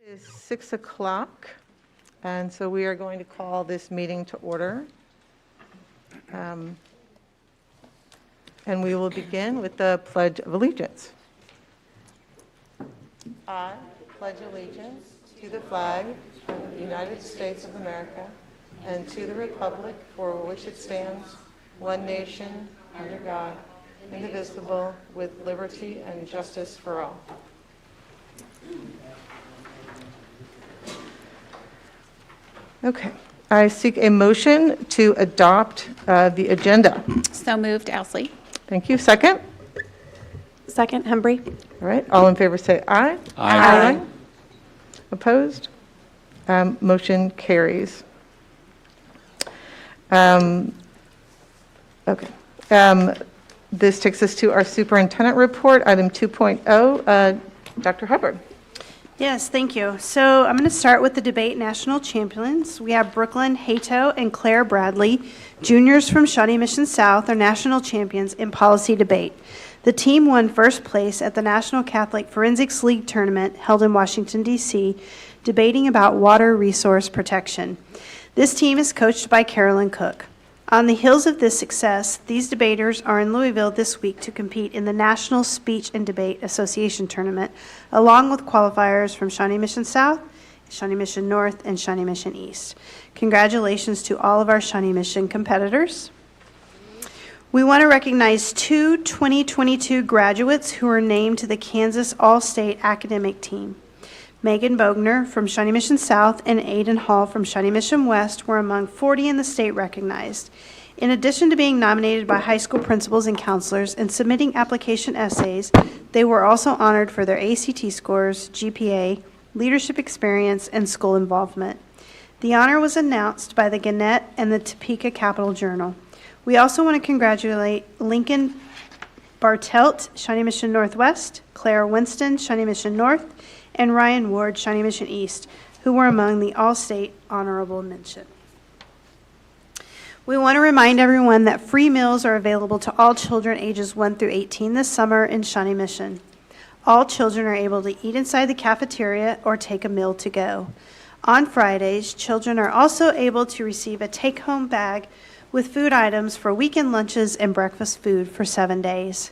It is 6 o'clock, and so we are going to call this meeting to order. And we will begin with the Pledge of Allegiance. I pledge allegiance to the flag of the United States of America and to the republic for which it stands, one nation, under God, indivisible, with liberty and justice for all. Okay, I seek a motion to adopt the agenda. So moved, Owsley. Thank you. Second? Second, Humphrey. All right, all in favor say aye. Aye. Opposed? Motion carries. Okay. This takes us to our superintendent report, item 2.0. Dr. Hubbard. Yes, thank you. So I'm going to start with the debate national champions. We have Brooklyn Hato and Claire Bradley, juniors from Shawnee Mission South, are national champions in policy debate. The team won first place at the National Catholic Forensics League tournament held in Washington, D.C., debating about water resource protection. This team is coached by Carolyn Cook. On the heels of this success, these debaters are in Louisville this week to compete in the National Speech and Debate Association tournament, along with qualifiers from Shawnee Mission South, Shawnee Mission North, and Shawnee Mission East. Congratulations to all of our Shawnee Mission competitors. We want to recognize two 2022 graduates who are named to the Kansas All-State Academic Team. Megan Bogner from Shawnee Mission South and Aiden Hall from Shawnee Mission West were among 40 in the state recognized. In addition to being nominated by high school principals and counselors and submitting application essays, they were also honored for their ACT scores, GPA, leadership experience, and school involvement. The honor was announced by the Gannett and the Topeka Capital Journal. We also want to congratulate Lincoln Bartelt, Shawnee Mission Northwest, Claire Winston, Shawnee Mission North, and Ryan Ward, Shawnee Mission East, who were among the All-State Honorable Mention. We want to remind everyone that free meals are available to all children ages 1 through 18 this summer in Shawnee Mission. All children are able to eat inside the cafeteria or take a meal to go. On Fridays, children are also able to receive a take-home bag with food items for weekend lunches and breakfast food for 7 days.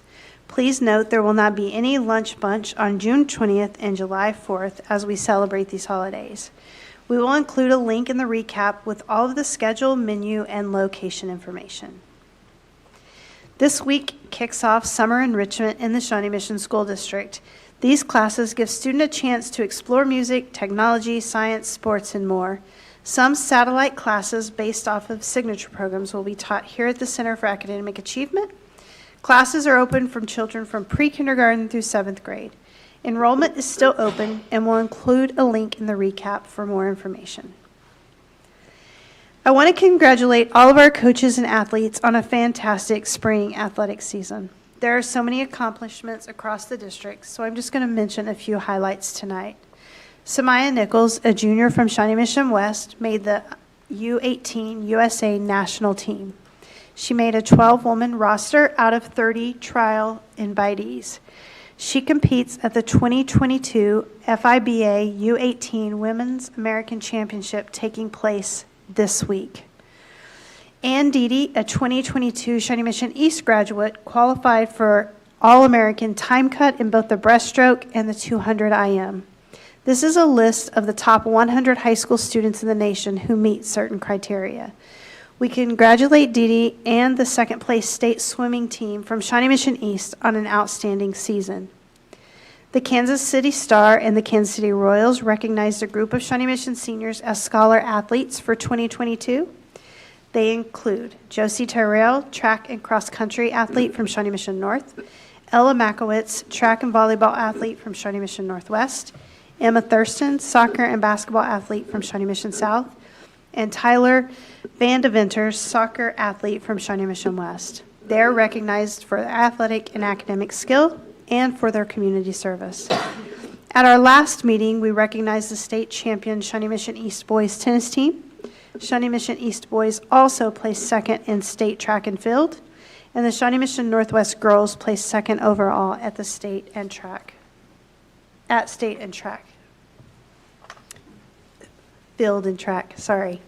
Please note there will not be any lunch bunch on June 20th and July 4th as we celebrate these holidays. We will include a link in the recap with all of the schedule, menu, and location information. This week kicks off summer enrichment in the Shawnee Mission School District. These classes give students a chance to explore music, technology, science, sports, and more. Some satellite classes based off of signature programs will be taught here at the Center for Academic Achievement. Classes are open from children from pre-kindergarten through 7th grade. Enrollment is still open and will include a link in the recap for more information. I want to congratulate all of our coaches and athletes on a fantastic spring athletic season. There are so many accomplishments across the district, so I'm just going to mention a few highlights tonight. Samaya Nichols, a junior from Shawnee Mission West, made the U18 USA national team. She made a 12-woman roster out of 30 trial invitees. She competes at the 2022 FIBA U18 Women's American Championship taking place this week. Ann Deedy, a 2022 Shawnee Mission East graduate, qualified for All-American time cut in both the breaststroke and the 200 IM. This is a list of the top 100 high school students in the nation who meet certain criteria. We congratulate Dee and the second place state swimming team from Shawnee Mission East on an outstanding season. The Kansas City Star and the Kansas City Royals recognized a group of Shawnee Mission seniors as scholar athletes for 2022. They include Josie Tyrell, track and cross country athlete from Shawnee Mission North, Ella Makowitz, track and volleyball athlete from Shawnee Mission Northwest, Emma Thurston, soccer and basketball athlete from Shawnee Mission South, and Tyler Van Deventer, soccer athlete from Shawnee Mission West. They are recognized for their athletic and academic skill and for their community service. At our last meeting, we recognized the state champion Shawnee Mission East boys tennis team. Shawnee Mission East boys also placed second in state track and field, and the Shawnee Mission Northwest girls placed second overall at the state and track. field and track, sorry.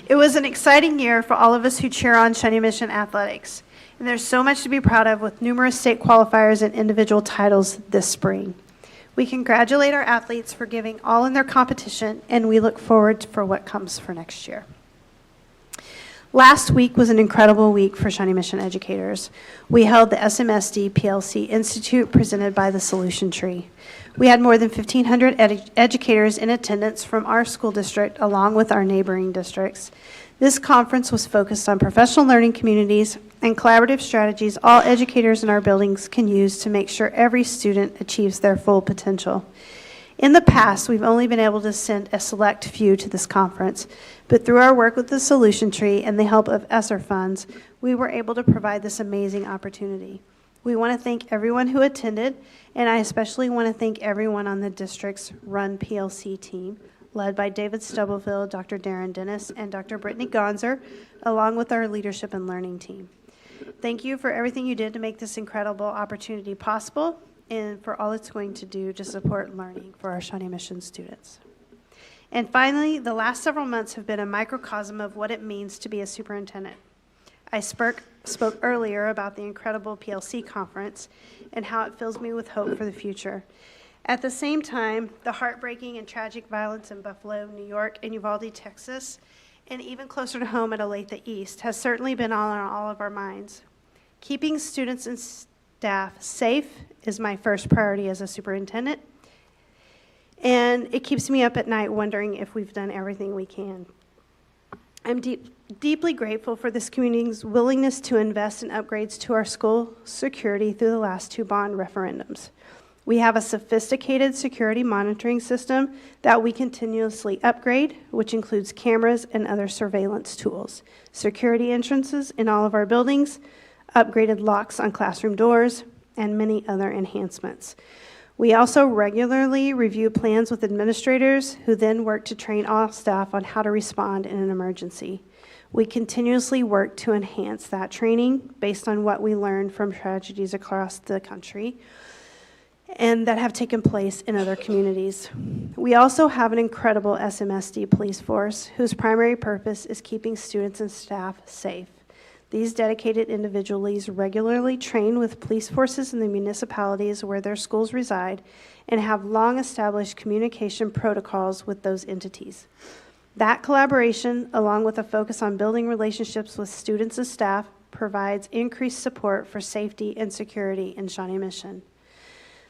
It was an exciting year for all of us who cheer on Shawnee Mission athletics. And there's so much to be proud of with numerous state qualifiers and individual titles this spring. We congratulate our athletes for giving all in their competition, and we look forward for what comes for next year. Last week was an incredible week for Shawnee Mission educators. We held the SMSD PLC Institute presented by the Solution Tree. We had more than 1,500 educators in attendance from our school district along with our neighboring districts. This conference was focused on professional learning communities and collaborative strategies all educators in our buildings can use to make sure every student achieves their full potential. In the past, we've only been able to send a select few to this conference, but through our work with the Solution Tree and the help of ESSER funds, we were able to provide this amazing opportunity. We want to thank everyone who attended, and I especially want to thank everyone on the district's Run PLC team, led by David Stubblefield, Dr. Darren Dennis, and Dr. Brittany Gonzer, along with our leadership and learning team. Thank you for everything you did to make this incredible opportunity possible and for all it's going to do to support learning for our Shawnee Mission students. And finally, the last several months have been a microcosm of what it means to be a superintendent. I spoke earlier about the incredible PLC conference and how it fills me with hope for the future. At the same time, the heartbreaking and tragic violence in Buffalo, New York, and Uvalde, Texas, and even closer to home at Olathe East has certainly been on all of our minds. Keeping students and staff safe is my first priority as a superintendent, and it keeps me up at night wondering if we've done everything we can. I'm deeply grateful for this community's willingness to invest in upgrades to our school security through the last 2 bond referendums. We have a sophisticated security monitoring system that we continuously upgrade, which includes cameras and other surveillance tools, security entrances in all of our buildings, upgraded locks on classroom doors, and many other enhancements. We also regularly review plans with administrators who then work to train all staff on how to respond in an emergency. We continuously work to enhance that training based on what we learned from tragedies across the country and that have taken place in other communities. We also have an incredible SMSD police force whose primary purpose is keeping students and staff safe. These dedicated individuals regularly train with police forces in the municipalities where their schools reside and have long established communication protocols with those entities. That collaboration, along with a focus on building relationships with students and staff, provides increased support for safety and security in Shawnee Mission.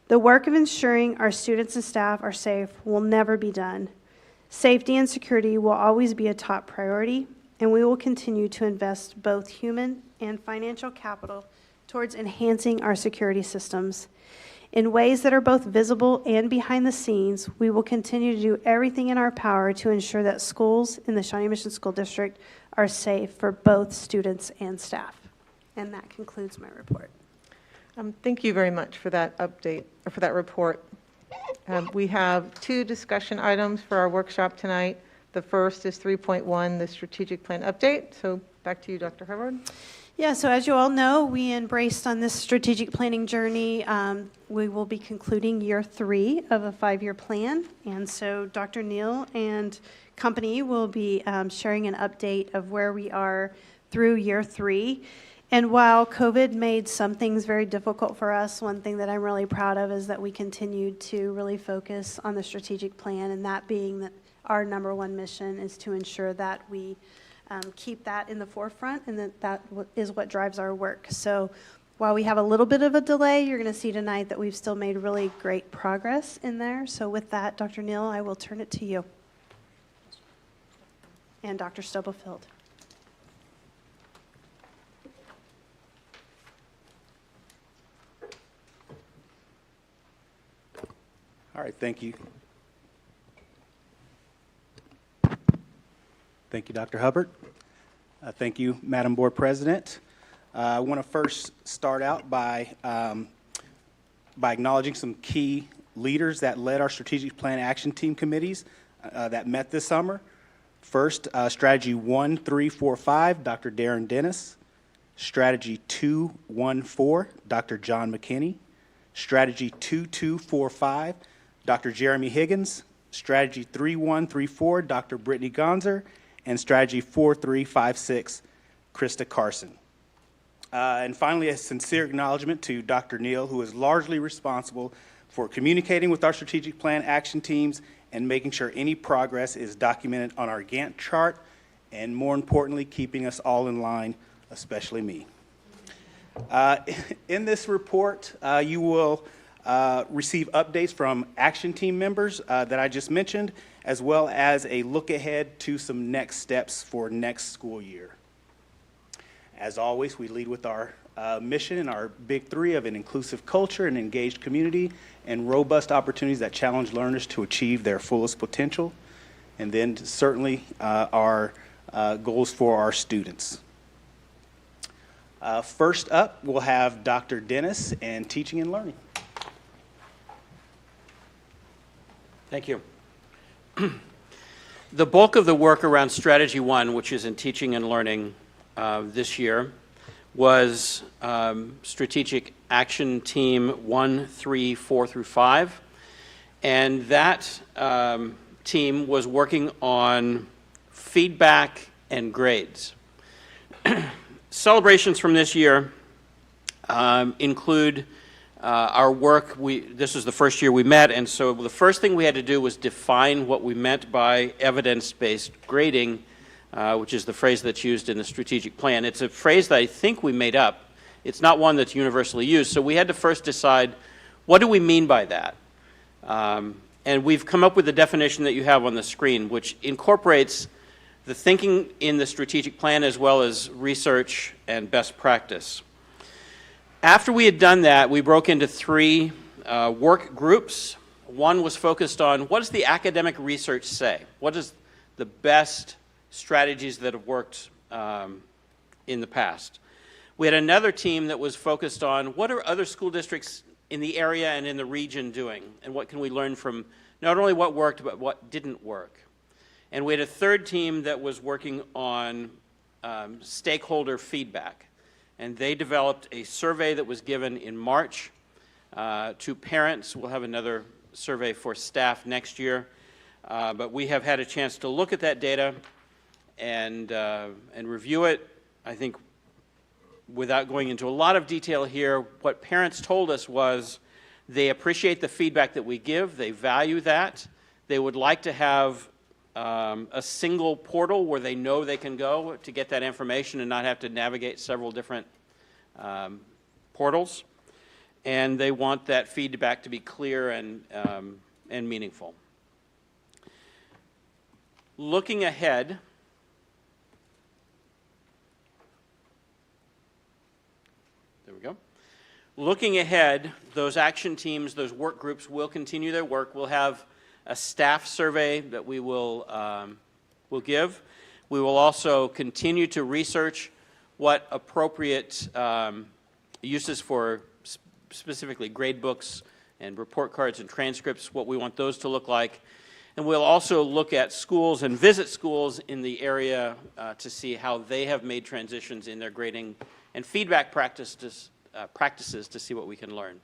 The work of ensuring our students and staff are safe will never be done. Safety and security will always be a top priority, and we will continue to invest both human and financial capital towards enhancing our security systems. In ways that are both visible and behind the scenes, we will continue to do everything in our power to ensure that schools in the Shawnee Mission School District are safe for both students and staff. And that concludes my report. Thank you very much for that update, or for that report. We have 2 discussion items for our workshop tonight. The first is 3.1, the strategic plan update. So back to you, Dr. Hubbard. Yeah, so as you all know, we embraced on this strategic planning journey. We will be concluding year 3 of a 5-year plan. And so Dr. Neal and company will be sharing an update of where we are through year 3. And while COVID made some things very difficult for us, one thing that I'm really proud of is that we continued to really focus on the strategic plan, and that being that our number 1 mission is to ensure that we keep that in the forefront and that is what drives our work. So while we have a little bit of a delay, you're going to see tonight that we've still made really great progress in there. So with that, Dr. Neal, I will turn it to you. And Dr. Stubblefield. All right, thank you. Thank you, Dr. Hubbard. Thank you, Madam Board President. I want to first start out by acknowledging some key leaders that led our strategic plan action team committees that met this summer. First, Strategy 1345, Dr. Darren Dennis. Strategy 214, Dr. John McKinney. Strategy 2245, Dr. Jeremy Higgins. Strategy 3134, Dr. Brittany Gonzer, and Strategy 4356, Krista Carson. And finally, a sincere acknowledgement to Dr. Neal, who is largely responsible for communicating with our strategic plan action teams and making sure any progress is documented on our Gantt chart, and more importantly, keeping us all in line, especially me. In this report, you will receive updates from action team members that I just mentioned, as well as a look ahead to some next steps for next school year. As always, we lead with our mission and our big three of an inclusive culture, an engaged community, and robust opportunities that challenge learners to achieve their fullest potential. And then certainly our goals for our students. First up, we'll have Dr. Dennis and Teaching and Learning. Thank you. The bulk of the work around Strategy 1, which is in Teaching and Learning this year, was Strategic Action Team 1, 3, 4 through 5. And that team was working on feedback and grades. Celebrations from this year include our work. This was the first year we met, and so the first thing we had to do was define what we meant by evidence-based grading, which is the phrase that's used in the strategic plan. It's a phrase that I think we made up. It's not one that's universally used, so we had to first decide, what do we mean by that? And we've come up with the definition that you have on the screen, which incorporates the thinking in the strategic plan as well as research and best practice. After we had done that, we broke into three work groups. One was focused on, what does the academic research say? What is the best strategies that have worked in the past? We had another team that was focused on, what are other school districts in the area and in the region doing? And what can we learn from not only what worked, but what didn't work? And we had a third team that was working on stakeholder feedback. And they developed a survey that was given in March to parents. We'll have another survey for staff next year. But we have had a chance to look at that data and review it. I think without going into a lot of detail here, what parents told us was they appreciate the feedback that we give. They value that. They would like to have a single portal where they know they can go to get that information and not have to navigate several different portals. And they want that feedback to be clear and meaningful. Looking ahead, there we go. Looking ahead, those action teams, those work groups will continue their work. We'll have a staff survey that we will give. We will also continue to research what appropriate uses for specifically grade books and report cards and transcripts, what we want those to look like. And we'll also look at schools and visit schools in the area to see how they have made transitions in their grading and feedback practices to see what we can learn.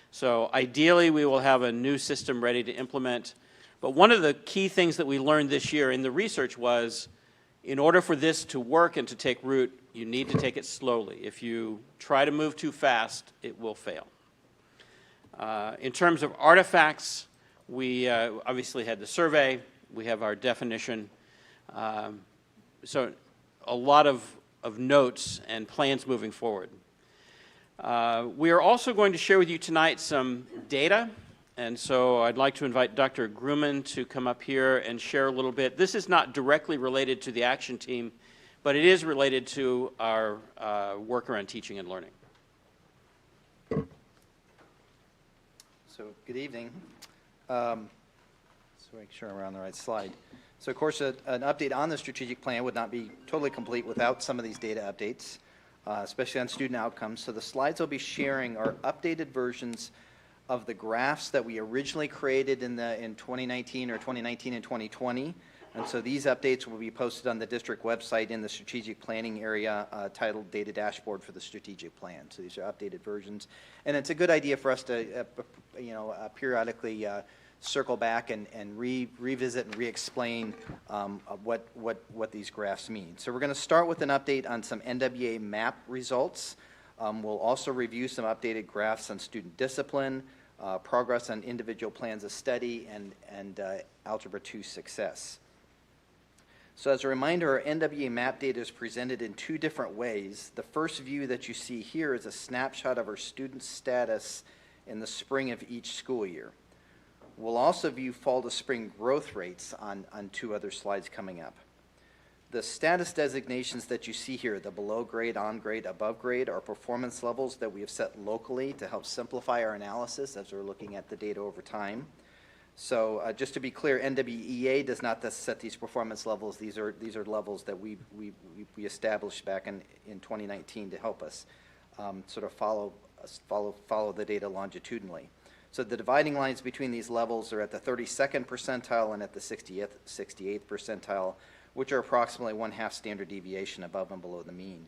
So ideally, we will have a new system ready to implement. But one of the key things that we learned this year in the research was, in order for this to work and to take root, you need to take it slowly. If you try to move too fast, it will fail. In terms of artifacts, we obviously had the survey. We have our definition. So a lot of notes and plans moving forward. We are also going to share with you tonight some data, and so I'd like to invite Dr. Grumman to come up here and share a little bit. This is not directly related to the action team, but it is related to our work around teaching and learning. So good evening. So make sure I'm on the right slide. So of course, an update on the strategic plan would not be totally complete without some of these data updates, especially on student outcomes. So the slides I'll be sharing are updated versions of the graphs that we originally created in 2019 or 2019 and 2020. And so these updates will be posted on the district website in the strategic planning area titled Data Dashboard for the Strategic Plan. So these are updated versions. And it's a good idea for us to periodically circle back and revisit and re-explain what these graphs mean. So we're going to start with an update on some NWEA map results. We'll also review some updated graphs on student discipline, progress on individual plans of study, and Algebra 2 success. So as a reminder, our NWEA map data is presented in two different ways. The first view that you see here is a snapshot of our student status in the spring of each school year. We'll also view fall to spring growth rates on two other slides coming up. The status designations that you see here, the below grade, on grade, above grade, are performance levels that we have set locally to help simplify our analysis as we're looking at the data over time. So just to be clear, NWEA does not set these performance levels. These are levels that we established back in 2019 to help us sort of follow the data longitudinally. So the dividing lines between these levels are at the 32nd percentile and at the 68th percentile, which are approximately 1/2 standard deviation above and below the mean.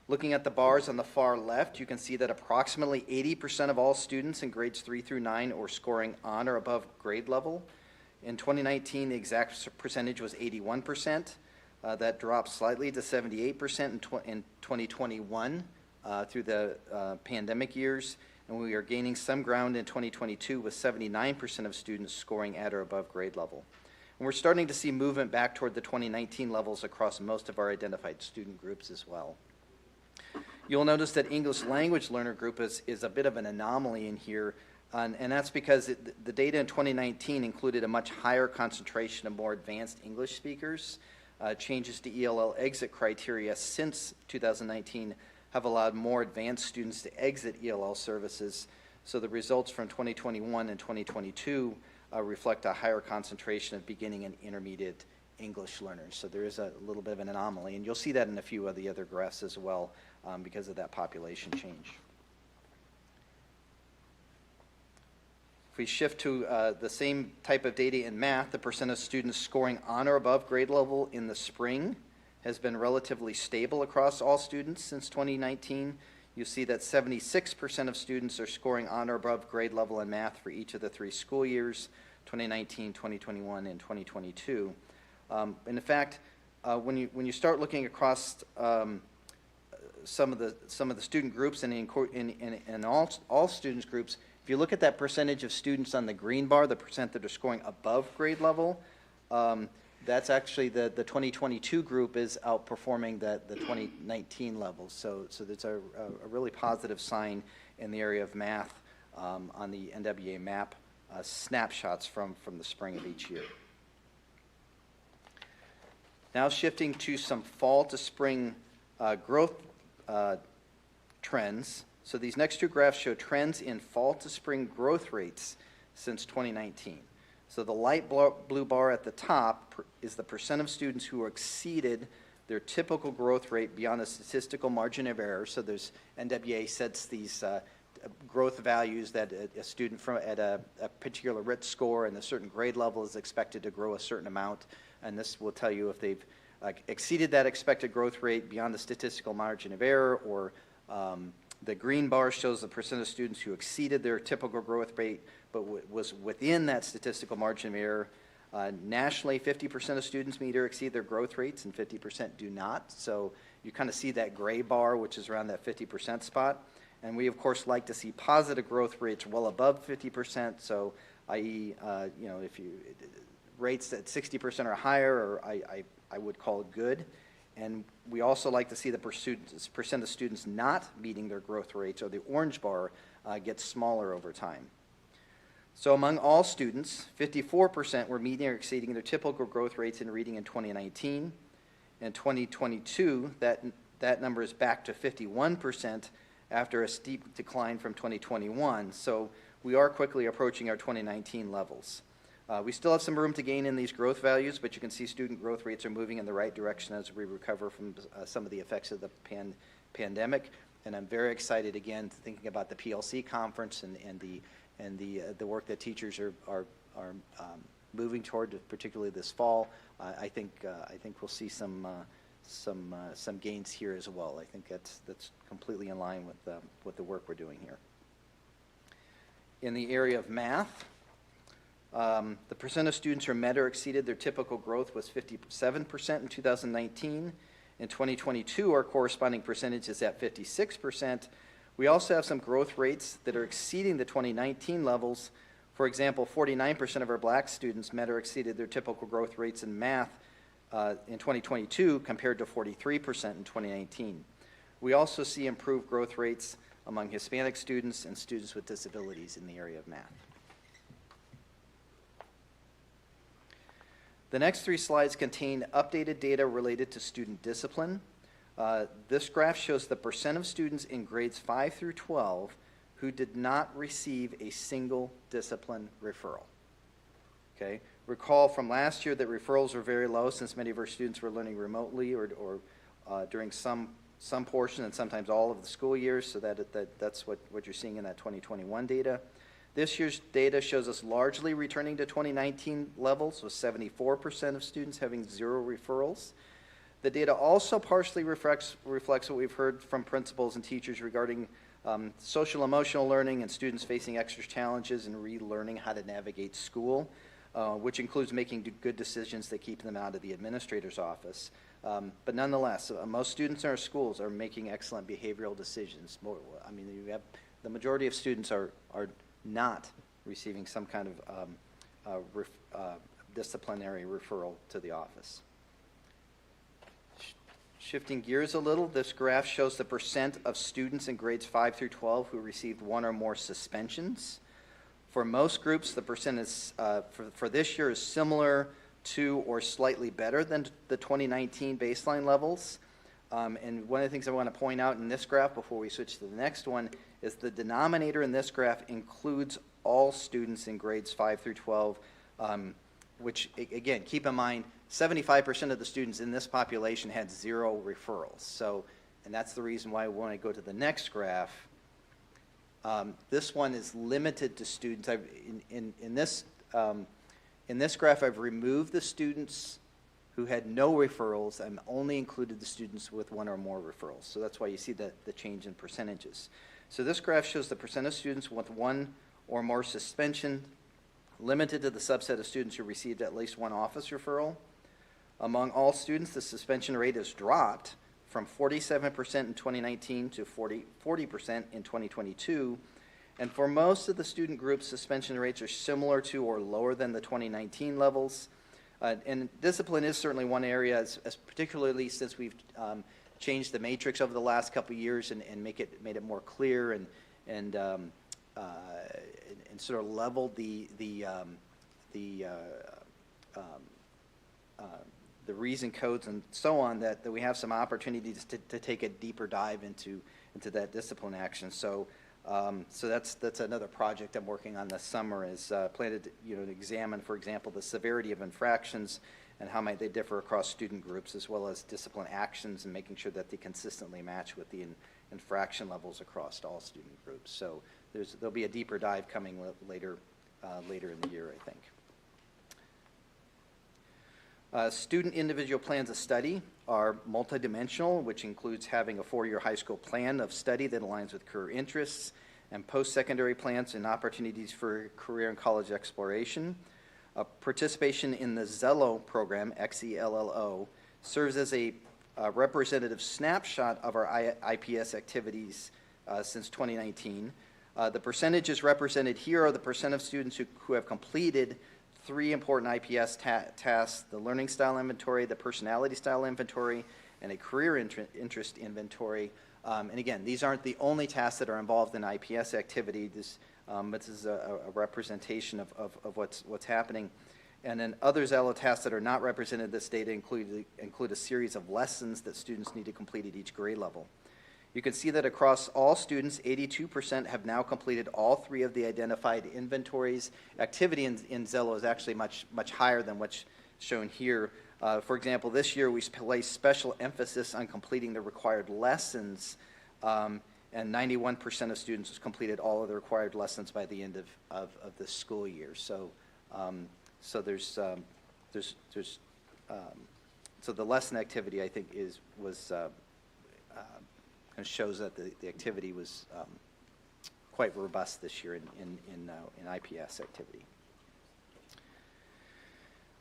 Looking at the bars on the far left, you can see that approximately 80% of all students in grades 3 through 9 are scoring on or above grade level. In 2019, the exact percentage was 81%. That dropped slightly to 78% in 2021 through the pandemic years, and we are gaining some ground in 2022 with 79% of students scoring at or above grade level. And we're starting to see movement back toward the 2019 levels across most of our identified student groups as well. You'll notice that English language learner group is a bit of an anomaly in here, and that's because the data in 2019 included a much higher concentration of more advanced English speakers. Changes to ELL exit criteria since 2019 have allowed more advanced students to exit ELL services, so the results from 2021 and 2022 reflect a higher concentration of beginning and intermediate English learners. So there is a little bit of an anomaly, and you'll see that in a few of the other graphs as well because of that population change. If we shift to the same type of data in math, the percent of students scoring on or above grade level in the spring has been relatively stable across all students since 2019. You see that 76% of students are scoring on or above grade level in math for each of the 3 school years, 2019, 2021, and 2022. And in fact, when you start looking across some of the student groups and in all students groups, if you look at that percentage of students on the green bar, the percent that are scoring above grade level, that's actually the 2022 group is outperforming the 2019 levels. So that's a really positive sign in the area of math on the NWEA map snapshots from the spring of each year. Now shifting to some fall to spring growth trends. So these next two graphs show trends in fall to spring growth rates since 2019. So the light blue bar at the top is the percent of students who exceeded their typical growth rate beyond a statistical margin of error. So there's NWEA sets these growth values that a student at a particular RIT score and a certain grade level is expected to grow a certain amount. And this will tell you if they've exceeded that expected growth rate beyond the statistical margin of error, or the green bar shows the percent of students who exceeded their typical growth rate but was within that statistical margin of error. Nationally, 50% of students meet or exceed their growth rates and 50% do not. So you kind of see that gray bar, which is around that 50% spot. And we, of course, like to see positive growth rates well above 50%. So, i.e., if you rates at 60% or higher, or I would call it good. And we also like to see the percent of students not meeting their growth rates, or the orange bar, get smaller over time. So among all students, 54% were meeting or exceeding their typical growth rates in reading in 2019. In 2022, that number is back to 51% after a steep decline from 2021. So we are quickly approaching our 2019 levels. We still have some room to gain in these growth values, but you can see student growth rates are moving in the right direction as we recover from some of the effects of the pandemic. And I'm very excited, again, thinking about the PLC conference and the work that teachers are moving toward, particularly this fall. I think we'll see some gains here as well. I think that's completely in line with the work we're doing here. In the area of math, The percent of students who met or exceeded their typical growth was 57% in 2019. In 2022, our corresponding percentage is at 56%. We also have some growth rates that are exceeding the 2019 levels. For example, 49% of our black students met or exceeded their typical growth rates in math in 2022 compared to 43% in 2019. We also see improved growth rates among Hispanic students and students with disabilities in the area of math. The next 3 slides contain updated data related to student discipline. This graph shows the percent of students in grades 5 through 12 who did not receive a single discipline referral. Okay? Recall from last year that referrals were very low since many of our students were learning remotely or during some portion and sometimes all of the school years, so that's what you're seeing in that 2021 data. This year's data shows us largely returning to 2019 levels, with 74% of students having 0 referrals. The data also partially reflects what we've heard from principals and teachers regarding social emotional learning and students facing extra challenges and relearning how to navigate school, which includes making good decisions that keep them out of the administrator's office. But nonetheless, most students in our schools are making excellent behavioral decisions. I mean, you have, the majority of students are not receiving some kind of disciplinary referral to the office. Shifting gears a little, this graph shows the percent of students in grades 5 through 12 who received 1 or more suspensions. For most groups, the percent is, for this year is similar to or slightly better than the 2019 baseline levels. And one of the things I want to point out in this graph before we switch to the next one is the denominator in this graph includes all students in grades 5 through 12, which, again, keep in mind, 75% of the students in this population had 0 referrals. So, and that's the reason why when I go to the next graph, this one is limited to students. In this graph, I've removed the students who had no referrals and only included the students with 1 or more referrals. So that's why you see the change in percentages. So this graph shows the percent of students with 1 or more suspension, limited to the subset of students who received at least 1 office referral. Among all students, the suspension rate has dropped from 47% in 2019 to 40% in 2022. And for most of the student groups, suspension rates are similar to or lower than the 2019 levels. And discipline is certainly one area, as particularly since we've changed the matrix over the last couple of years and made it more clear and sort of leveled the reason codes and so on, that we have some opportunities to take a deeper dive into that discipline action. So that's another project I'm working on this summer, is plan to examine, for example, the severity of infractions and how might they differ across student groups, as well as discipline actions, and making sure that they consistently match with the infraction levels across all student groups. So there'll be a deeper dive coming later in the year, I think. Student individual plans of study are multidimensional, which includes having a 4-year high school plan of study that aligns with career interests, and post-secondary plans and opportunities for career and college exploration. Participation in the XELO program, XELLO, serves as a representative snapshot of our IPS activities since 2019. The percentages represented here are the percent of students who have completed 3 important IPS tasks: the learning style inventory, the personality style inventory, and a career interest inventory. And again, these aren't the only tasks that are involved in IPS activity. This is a representation of what's happening. And then other XELO tasks that are not represented in this data include a series of lessons that students need to complete at each grade level. You can see that across all students, 82% have now completed all 3 of the identified inventories. Activity in XELO is actually much higher than what's shown here. For example, this year we placed special emphasis on completing the required lessons, and 91% of students completed all of the required lessons by the end of the school year. So so the lesson activity, I think, and shows that the activity was quite robust this year in IPS activity.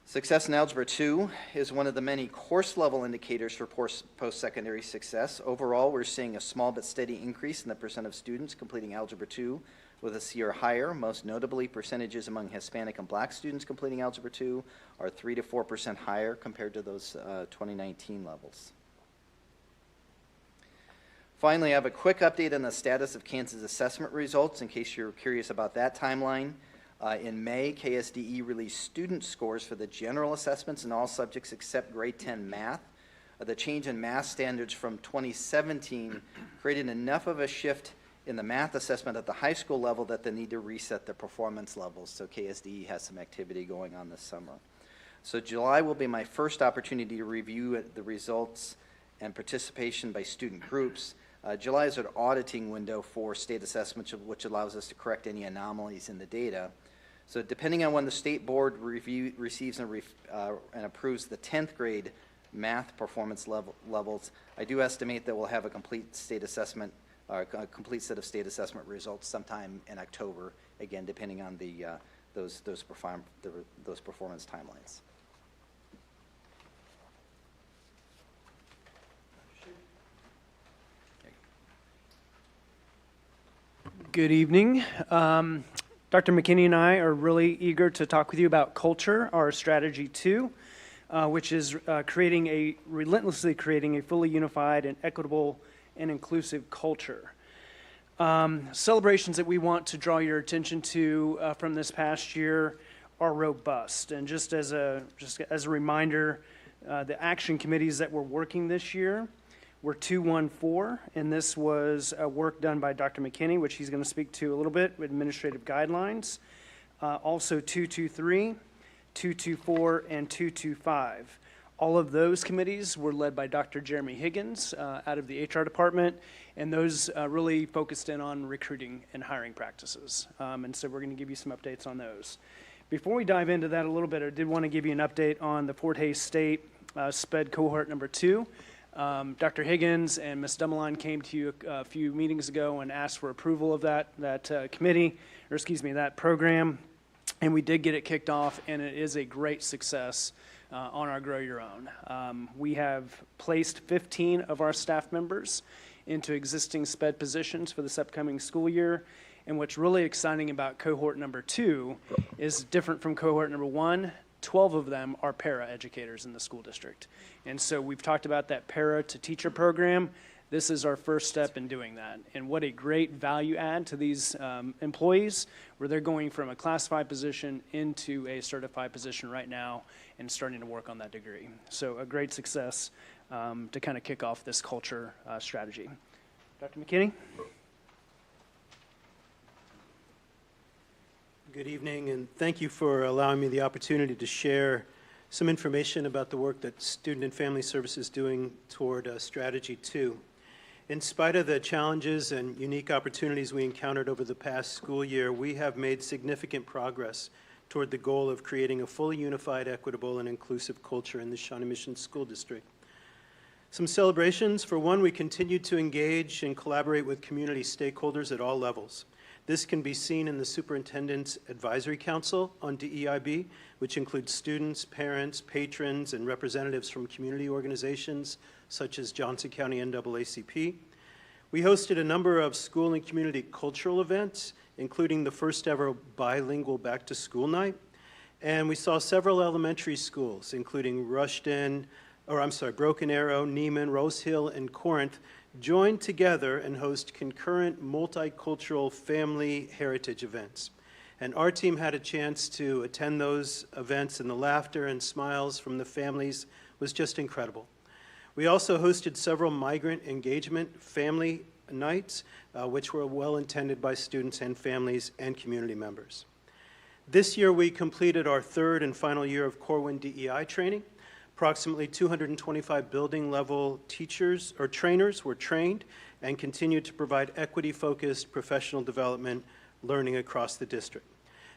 Success in Algebra 2 is one of the many course-level indicators for post-secondary success. Overall, we're seeing a small but steady increase in the percent of students completing Algebra 2 with a C or higher. Most notably, percentages among Hispanic and Black students completing Algebra 2 are 3 to 4% higher compared to those 2019 levels. Finally, I have a quick update on the status of Kansas assessment results in case you're curious about that timeline. In May, KSDE released student scores for the general assessments in all subjects except grade 10 math. The change in math standards from 2017 created enough of a shift in the math assessment at the high school level that they need to reset the performance levels. So KSDE has some activity going on this summer. So July will be my first opportunity to review the results and participation by student groups. July is an auditing window for state assessments, which allows us to correct any anomalies in the data. So depending on when the state board receives and approves the 10th grade math performance levels, I do estimate that we'll have a complete state assessment, a complete set of state assessment results sometime in October, again, depending on those performance timelines. Good evening. Dr. McKinney and I are really eager to talk with you about culture, our strategy 2, which is relentlessly creating a fully unified and equitable and inclusive culture. Celebrations that we want to draw your attention to from this past year are robust. And just as a reminder, the action committees that were working this year were 214, and this was work done by Dr. McKinney, which he's going to speak to a little bit with administrative guidelines. Also 223, 224, and 225. All of those committees were led by Dr. Jeremy Higgins out of the HR department, and those really focused in on recruiting and hiring practices. And so we're going to give you some updates on those. Before we dive into that a little bit, I did want to give you an update on the Fort Hays State SPED cohort number 2. Dr. Higgins and Ms. Dumoulin came to you a few meetings ago and asked for approval of that committee, or excuse me, that program, and we did get it kicked off, and it is a great success on our Grow Your Own. We have placed 15 of our staff members into existing SPED positions for this upcoming school year, and what's really exciting about cohort number 2 is different from cohort number 1. 12 of them are para-educators in the school district. And so we've talked about that para-to-teacher program. This is our first step in doing that. And what a great value add to these employees, where they're going from a classified position into a certified position right now and starting to work on that degree. So a great success to kind of kick off this culture strategy. Dr. McKinney? Good evening, and thank you for allowing me the opportunity to share some information about the work that Student and Family Services is doing toward Strategy 2. In spite of the challenges and unique opportunities we encountered over the past school year, we have made significant progress toward the goal of creating a fully unified, equitable, and inclusive culture in the Shawnee Mission School District. Some celebrations. For one, we continued to engage and collaborate with community stakeholders at all levels. This can be seen in the Superintendent's Advisory Council on DEIB, which includes students, parents, patrons, and representatives from community organizations such as Johnson County NAACP. We hosted a number of school and community cultural events, including the first ever bilingual back-to-school night. And we saw several elementary schools, including Broken Arrow, Neiman, Rose Hill, and Corinth, join together and host concurrent multicultural family heritage events. And our team had a chance to attend those events, and the laughter and smiles from the families was just incredible. We also hosted several migrant engagement family nights, which were well attended by students and families and community members. This year we completed our third and final year of Corwin DEI training. Approximately 225 building level teachers or trainers were trained and continue to provide equity-focused professional development learning across the district.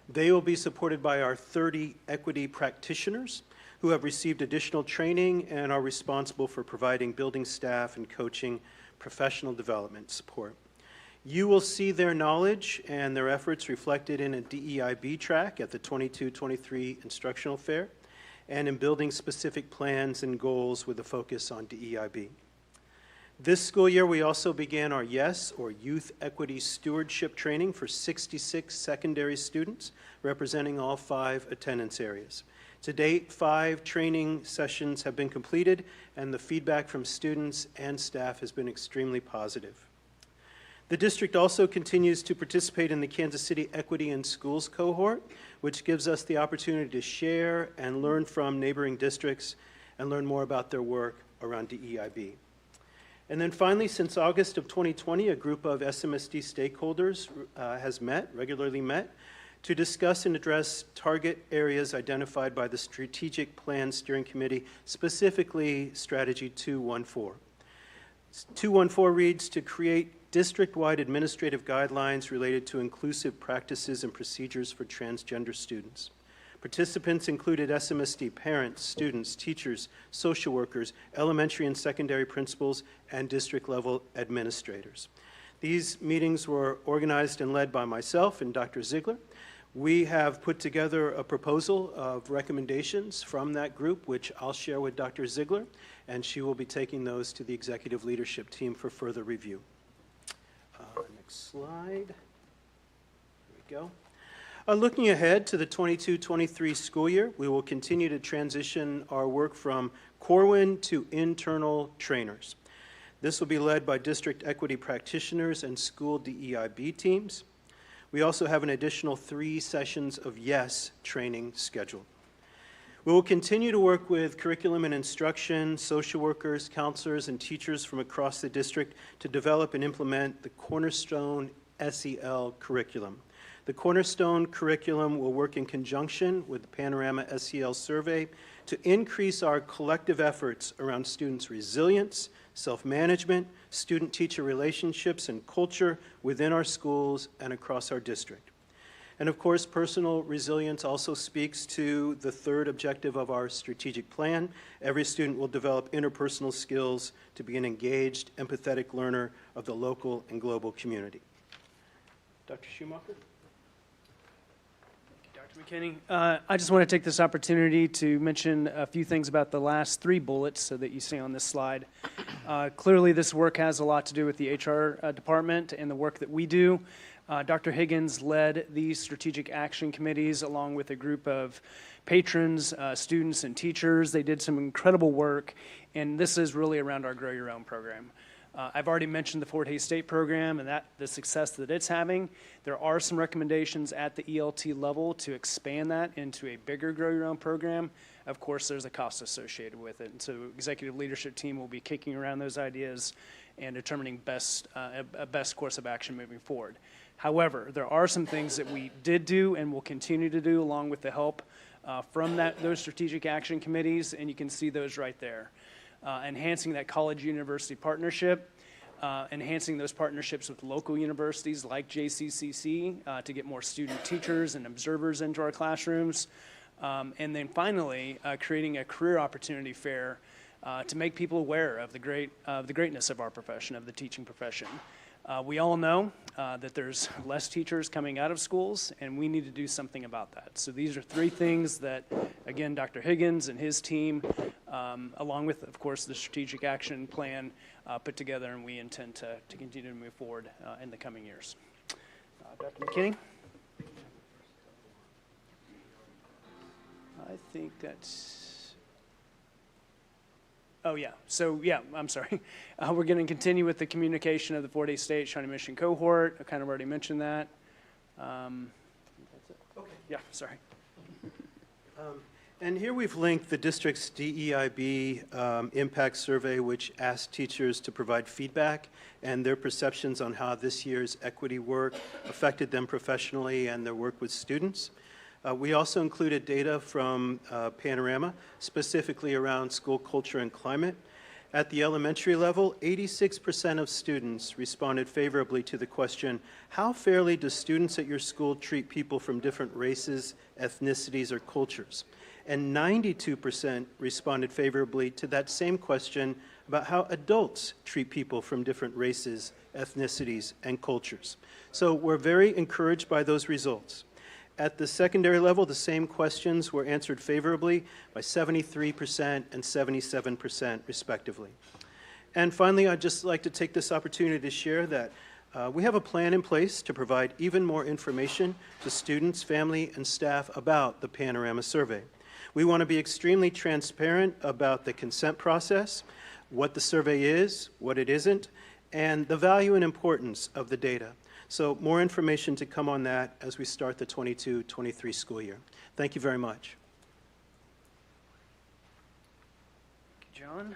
They will be supported by our 30 equity practitioners who have received additional training and are responsible for providing building staff and coaching professional development support. You will see their knowledge and their efforts reflected in a DEIB track at the 22-23 instructional fair. and in building specific plans and goals with a focus on DEIB. This school year, we also began our YES, or Youth Equity Stewardship Training, for 66 secondary students, representing all 5 attendance areas. To date, 5 training sessions have been completed, and the feedback from students and staff has been extremely positive. The district also continues to participate in the Kansas City Equity in Schools cohort, which gives us the opportunity to share and learn from neighboring districts and learn more about their work around DEIB. And then finally, since August of 2020, a group of SMSD stakeholders has regularly met, to discuss and address target areas identified by the Strategic Plan Steering Committee, specifically Strategy 214. 214 reads, to create district-wide administrative guidelines related to inclusive practices and procedures for transgender students. Participants included SMSD parents, students, teachers, social workers, elementary and secondary principals, and district-level administrators. These meetings were organized and led by myself and Dr. Ziegler. We have put together a proposal of recommendations from that group, which I'll share with Dr. Ziegler, and she will be taking those to the executive leadership team for further review. Next slide. There we go. Looking ahead to the 22-23 school year, we will continue to transition our work from Corwin to internal trainers. This will be led by district equity practitioners and school DEIB teams. We also have an additional 3 sessions of YES training scheduled. We will continue to work with curriculum and instruction, social workers, counselors, and teachers from across the district to develop and implement the Cornerstone SEL curriculum. The Cornerstone curriculum will work in conjunction with the Panorama SEL survey to increase our collective efforts around students' resilience, self-management, student-teacher relationships, and culture within our schools and across our district. And of course, personal resilience also speaks to the 3rd objective of our strategic plan. Every student will develop interpersonal skills to be an engaged, empathetic learner of the local and global community. Dr. Schumacher? Dr. McKinney, I just want to take this opportunity to mention a few things about the last 3 bullets so that you see on this slide. Clearly, this work has a lot to do with the HR department and the work that we do. Dr. Higgins led these strategic action committees along with a group of patrons, students, and teachers. They did some incredible work, and this is really around our Grow Your Own program. I've already mentioned the Fort Hays State program and the success that it's having. There are some recommendations at the ELT level to expand that into a bigger Grow Your Own program. Of course, there's a cost associated with it, and so executive leadership team will be kicking around those ideas and determining a best course of action moving forward. However, there are some things that we did do and will continue to do along with the help from those strategic action committees, and you can see those right there. Enhancing that college-university partnership, enhancing those partnerships with local universities like JCCC to get more student teachers and observers into our classrooms, and then finally creating a career opportunity fair to make people aware of the greatness of our profession, of the teaching profession. We all know that there's less teachers coming out of schools, and we need to do something about that. So these are 3 things that, again, Dr. Higgins and his team, along with, of course, the strategic action plan, put together, and we intend to continue to move forward in the coming years. Dr. McKinney? I think that's... Oh, yeah. So, yeah, I'm sorry. We're going to continue with the communication of the Fort Hays State Shawnee Mission cohort. I kind of already mentioned that. That's it. Okay. Yeah, sorry. And here we've linked the district's DEIB impact survey, which asked teachers to provide feedback and their perceptions on how this year's equity work affected them professionally and their work with students. We also included data from Panorama, specifically around school culture and climate. At the elementary level, 86% of students responded favorably to the question, how fairly do students at your school treat people from different races, ethnicities, or cultures? And 92% responded favorably to that same question about how adults treat people from different races, ethnicities, and cultures. So we're very encouraged by those results. At the secondary level, the same questions were answered favorably by 73% and 77% respectively. And finally, I'd just like to take this opportunity to share that we have a plan in place to provide even more information to students, family, and staff about the Panorama Survey. We want to be extremely transparent about the consent process, what the survey is, what it isn't, and the value and importance of the data. So more information to come on that as we start the 22-23 school year. Thank you very much. Thank you, John.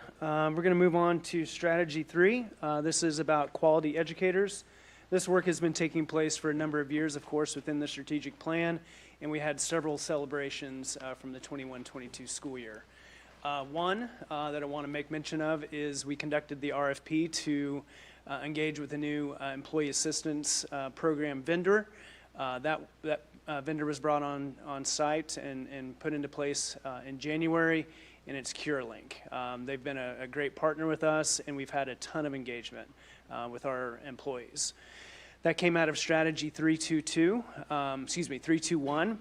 We're going to move on to strategy 3. This is about quality educators. This work has been taking place for a number of years, of course, within the strategic plan, and we had several celebrations from the 21-22 school year. One that I want to make mention of is we conducted the RFP to engage with a new employee assistance program vendor. That vendor was brought on site and put into place in January, and it's CureLink. They've been a great partner with us, and we've had a ton of engagement with our employees. That came out of strategy 321,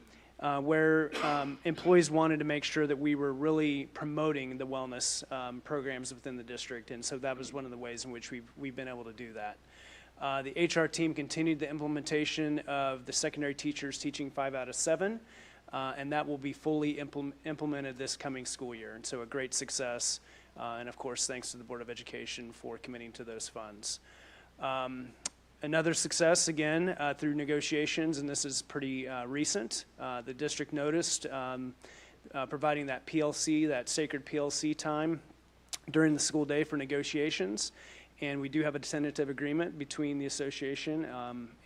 where employees wanted to make sure that we were really promoting the wellness programs within the district, and so that was one of the ways in which we've been able to do that. The HR team continued the implementation of the secondary teachers teaching 5 out of 7, and that will be fully implemented this coming school year, and so a great success, and of course thanks to the Board of Education for committing to those funds. Another success, again, through negotiations, and this is pretty recent. The district noticed providing that PLC, that sacred PLC time during the school day for negotiations, and we do have a tentative agreement between the association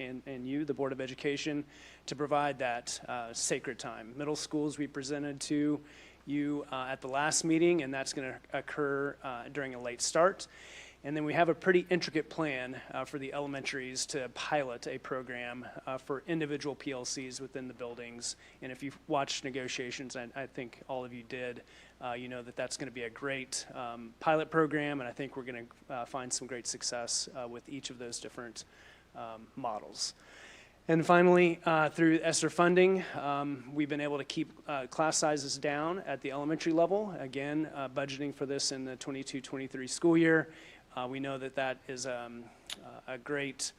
and you, the Board of Education, to provide that sacred time. Middle schools we presented to you at the last meeting, and that's going to occur during a late start. And then we have a pretty intricate plan for the elementaries to pilot a program for individual PLCs within the buildings. And if you've watched negotiations, I think all of you did, you know that that's going to be a great pilot program, and I think we're going to find some great success with each of those different models. And finally, through ESSER funding, we've been able to keep class sizes down at the elementary level. Again, budgeting for this in the 22-23 school year. We know that that is a great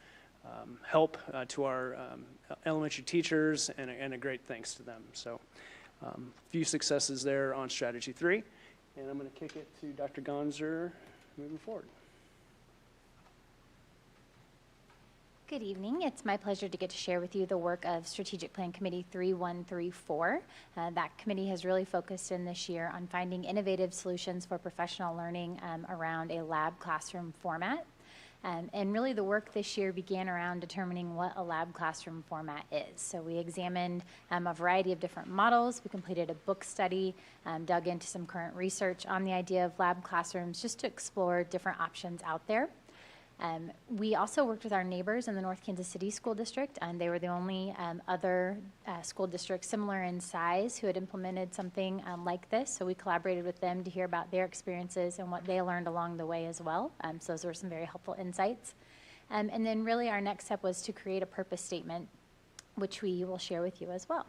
help to our elementary teachers and a great thanks to them. So a few successes there on strategy 3. And I'm going to kick it to Dr. Gonzer moving forward. Good evening. It's my pleasure to get to share with you the work of Strategic Plan Committee 3134. That committee has really focused in this year on finding innovative solutions for professional learning around a lab classroom format. And really the work this year began around determining what a lab classroom format is. So we examined a variety of different models. We completed a book study, dug into some current research on the idea of lab classrooms just to explore different options out there. We also worked with our neighbors in the North Kansas City School District, and they were the only other school district similar in size who had implemented something like this. So we collaborated with them to hear about their experiences and what they learned along the way as well. So those were some very helpful insights. And then really our next step was to create a purpose statement, which we will share with you as well.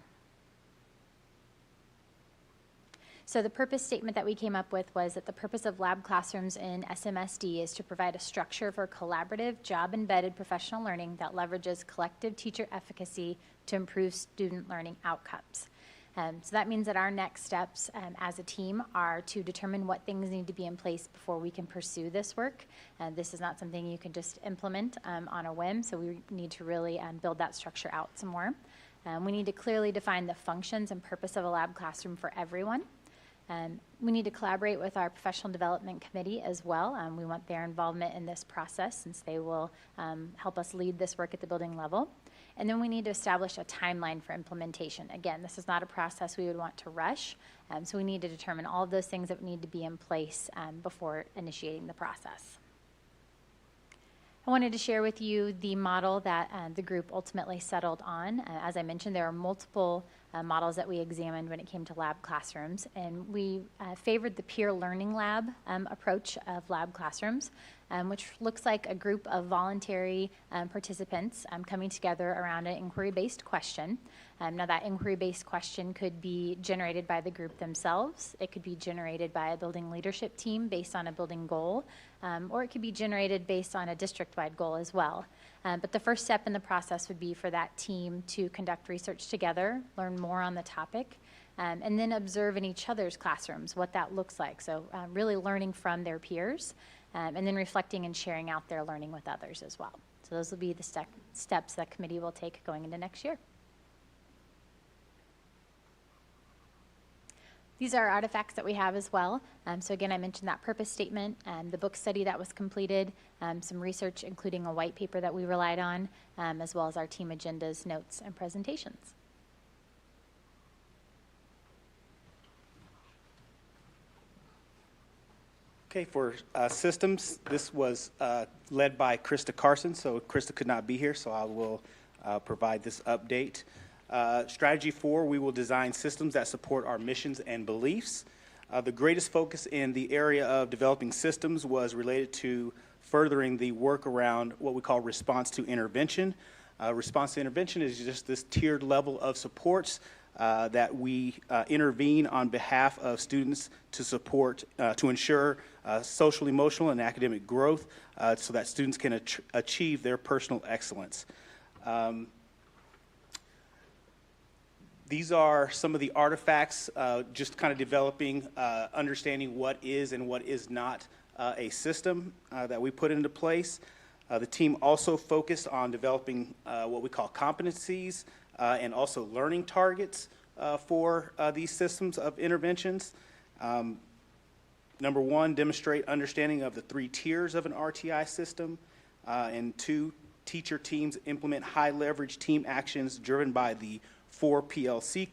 So the purpose statement that we came up with was that the purpose of lab classrooms in SMSD is to provide a structure for collaborative, job-embedded professional learning that leverages collective teacher efficacy to improve student learning outcomes. So that means that our next steps as a team are to determine what things need to be in place before we can pursue this work. This is not something you can just implement on a whim, so we need to really build that structure out some more. We need to clearly define the functions and purpose of a lab classroom for everyone. We need to collaborate with our professional development committee as well. We want their involvement in this process since they will help us lead this work at the building level. And then we need to establish a timeline for implementation. Again, this is not a process we would want to rush, so we need to determine all of those things that need to be in place before initiating the process. I wanted to share with you the model that the group ultimately settled on. As I mentioned, there are multiple models that we examined when it came to lab classrooms. And we favored the peer learning lab approach of lab classrooms, which looks like a group of voluntary participants coming together around an inquiry-based question. Now, that inquiry-based question could be generated by the group themselves. It could be generated by a building leadership team based on a building goal, or it could be generated based on a district-wide goal as well. But the first step in the process would be for that team to conduct research together, learn more on the topic, and then observe in each other's classrooms what that looks like. So really learning from their peers, and then reflecting and sharing out their learning with others as well. So those will be the steps that committee will take going into next year. These are artifacts that we have as well. So again, I mentioned that purpose statement, the book study that was completed, some research including a white paper that we relied on, as well as our team agendas, notes, and presentations. Okay, for systems, this was led by Krista Carson, so Krista could not be here, so I will provide this update. Strategy 4, we will design systems that support our missions and beliefs. The greatest focus in the area of developing systems was related to furthering the work around what we call response to intervention. Response to intervention is just this tiered level of supports that we intervene on behalf of students to support, to ensure social, emotional, and academic growth so that students can achieve their personal excellence. These are some of the artifacts, just kind of developing, understanding what is and what is not a system that we put into place. The team also focused on developing what we call competencies and also learning targets for these systems of interventions. Number 1, demonstrate understanding of the 3 tiers of an RTI system. And 2, teacher teams implement high leverage team actions driven by the 4 PLC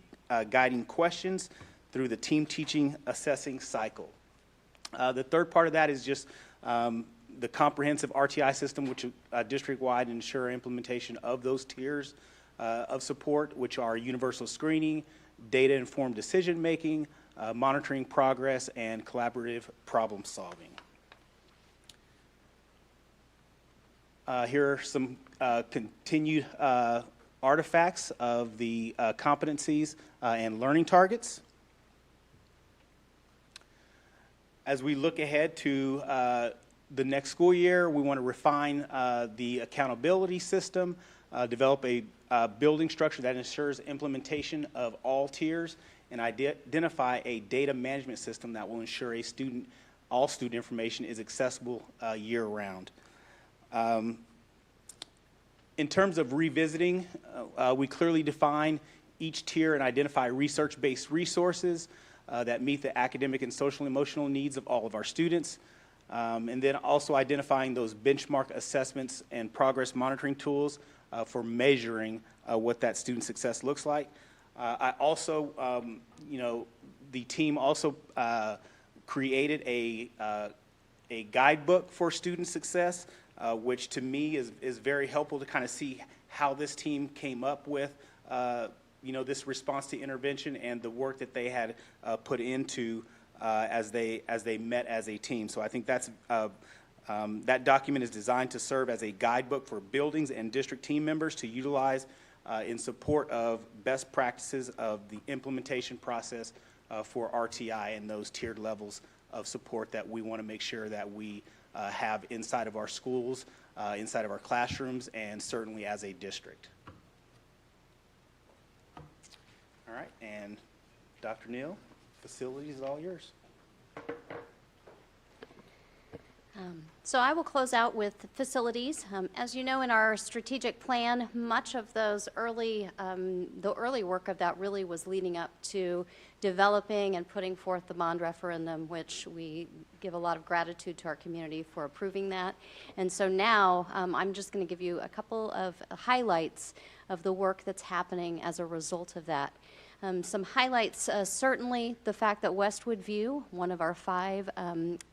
guiding questions through the team teaching assessing cycle. The third part of that is just the comprehensive RTI system, which district-wide ensure implementation of those tiers of support, which are universal screening, data-informed decision-making, monitoring progress, and collaborative problem solving. Here are some continued artifacts of the competencies and learning targets. As we look ahead to the next school year, we want to refine the accountability system, develop a building structure that ensures implementation of all tiers, and identify a data management system that will ensure all student information is accessible year-round. In terms of revisiting, we clearly define each tier and identify research-based resources that meet the academic and social emotional needs of all of our students. And then also identifying those benchmark assessments and progress monitoring tools for measuring what that student success looks like. I also, the team also created a guidebook for student success, which to me is very helpful to kind of see how this team came up with, this response to intervention and the work that they had put into as they met as a team. So I think that's that document is designed to serve as a guidebook for buildings and district team members to utilize in support of best practices of the implementation process for RTI and those tiered levels of support that we want to make sure that we have inside of our schools, inside of our classrooms, and certainly as a district. All right, and Dr. Neal, facilities is all yours. So I will close out with facilities. As you know, in our strategic plan, much of those the early work of that really was leading up to developing and putting forth the bond referendum, which we give a lot of gratitude to our community for approving that. And so now I'm just going to give you a couple of highlights of the work that's happening as a result of that. Some highlights, certainly the fact that Westwood View, one of our 5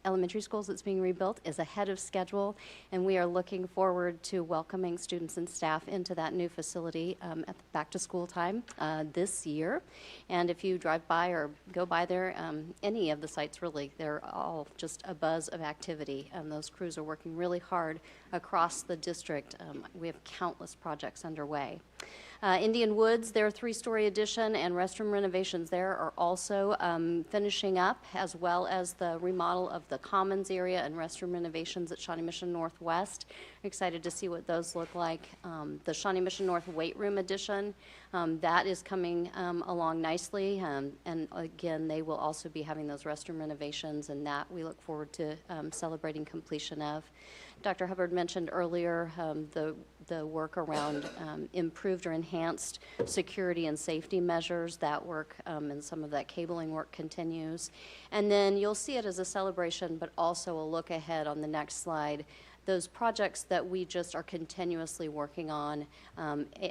elementary schools that's being rebuilt, is ahead of schedule, and we are looking forward to welcoming students and staff into that new facility at the back-to-school time this year. And if you drive by or go by there, any of the sites really, they're all just a buzz of activity. Those crews are working really hard across the district. We have countless projects underway. Indian Woods, their 3-story addition and restroom renovations there are also finishing up, as well as the remodel of the commons area and restroom renovations at Shawnee Mission Northwest. We're excited to see what those look like. The Shawnee Mission North weight room addition, that is coming along nicely, and again, they will also be having those restroom renovations, and that we look forward to celebrating completion of. Dr. Hubbard mentioned earlier the work around improved or enhanced security and safety measures. That work and some of that cabling work continues. And then you'll see it as a celebration, but also a look ahead on the next slide. Those projects that we just are continuously working on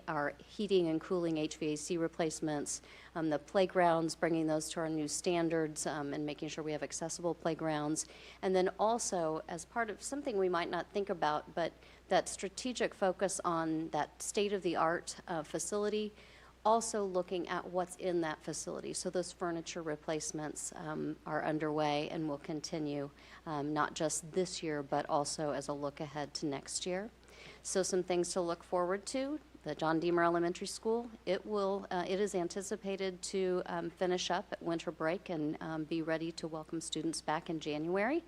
are heating and cooling HVAC replacements, the playgrounds, bringing those to our new standards and making sure we have accessible playgrounds. And then also, as part of something we might not think about, but that strategic focus on that state-of-the-art facility, also looking at what's in that facility. So those furniture replacements are underway and will continue, not just this year, but also as a look ahead to next year. So some things to look forward to. The John Deemer Elementary School, it is anticipated to finish up at winter break and be ready to welcome students back in January.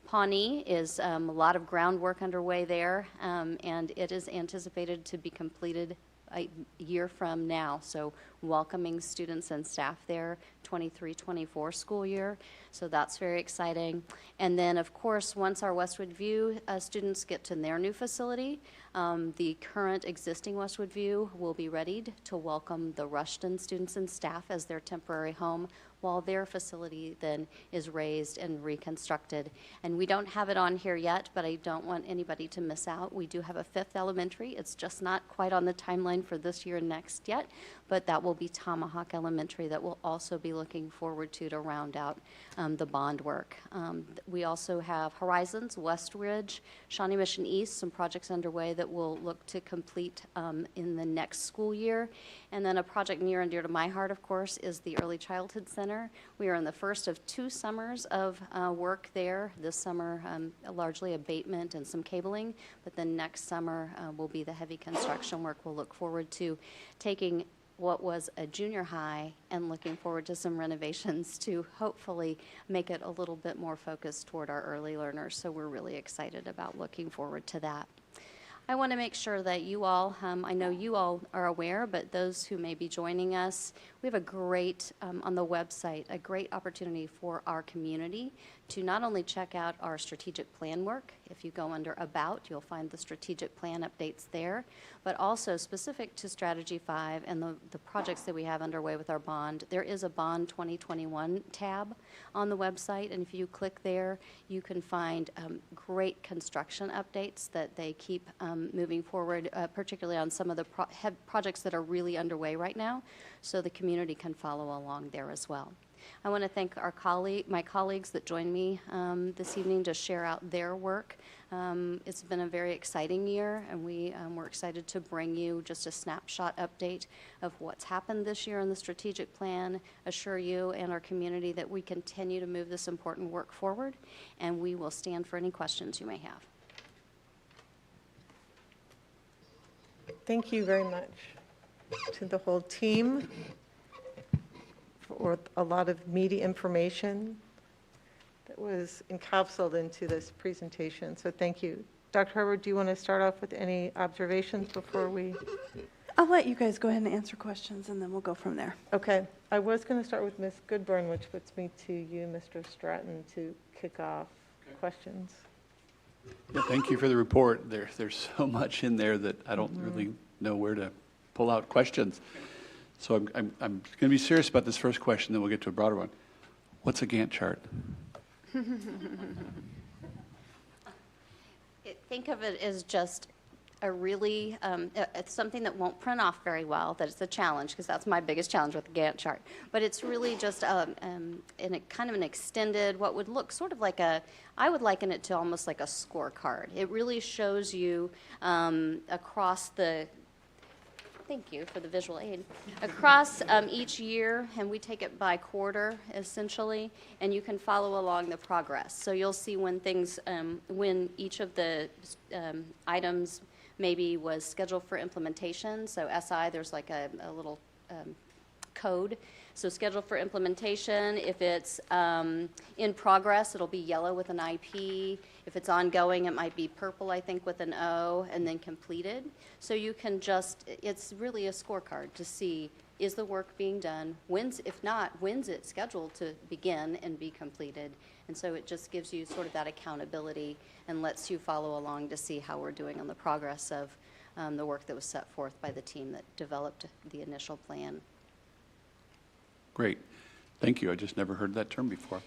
Pawnee is a lot of groundwork underway there, and it is anticipated to be completed a year from now, so welcoming students and staff there 23-24 school year, so that's very exciting. And then of course, once our Westwood View students get to their new facility, the current existing Westwood View will be readied to welcome the Rushton students and staff as their temporary home, while their facility then is raised and reconstructed. And we don't have it on here yet, but I don't want anybody to miss out. We do have a 5th elementary. It's just not quite on the timeline for this year and next yet, but that will be Tomahawk Elementary that we'll also be looking forward to round out the bond work. We also have Horizons, West Ridge, Shawnee Mission East, some projects underway that we'll look to complete in the next school year. And then a project near and dear to my heart, of course, is the Early Childhood Center. We are in the first of 2 summers of work there. This summer, largely abatement and some cabling, but then next summer will be the heavy construction work. We'll look forward to taking what was a junior high and looking forward to some renovations to hopefully make it a little bit more focused toward our early learners. So we're really excited about looking forward to that. I want to make sure that you all, I know you all are aware, but those who may be joining us, we have a great, on the website, a great opportunity for our community to not only check out our strategic plan work. If you go under About, you'll find the strategic plan updates there, but also specific to Strategy 5 and the projects that we have underway with our bond. There is a Bond 2021 tab on the website, and if you click there, you can find great construction updates that they keep moving forward, particularly on some of the projects that are really underway right now, so the community can follow along there as well. I want to thank my colleagues that joined me this evening to share out their work. It's been a very exciting year, and we're excited to bring you just a snapshot update of what's happened this year in the strategic plan, assure you and our community that we continue to move this important work forward, and we will stand for any questions you may have. Thank you very much to the whole team for a lot of meaty information that was encapsulated into this presentation. So thank you. Dr. Hubbard, do you want to start off with any observations before we? I'll let you guys go ahead and answer questions, and then we'll go from there. Okay. I was going to start with Ms. Goodburn, which puts me to you, Mr. Stratton, to kick off questions. Yeah, thank you for the report. There's so much in there that I don't really know where to pull out questions. So I'm going to be serious about this first question, then we'll get to a broader one. What's a Gantt chart? Think of it as just a really, it's something that won't print off very well, that it's a challenge, because that's my biggest challenge with the Gantt chart. But it's really just in a kind of an extended, what would look sort of like I would liken it to almost like a scorecard. It really shows you across the, thank you for the visual aid, across each year, and we take it by quarter, essentially, and you can follow along the progress. So you'll see when things, when each of the items maybe was scheduled for implementation. So SI, there's like a little code. So scheduled for implementation, if it's in progress, it'll be yellow with an IP. If it's ongoing, it might be purple, I think, with an O, and then completed. So you can just, it's really a scorecard to see, is the work being done? If not, when's it scheduled to begin and be completed? And so it just gives you sort of that accountability and lets you follow along to see how we're doing on the progress of the work that was set forth by the team that developed the initial plan. Great. Thank you. I just never heard that term before.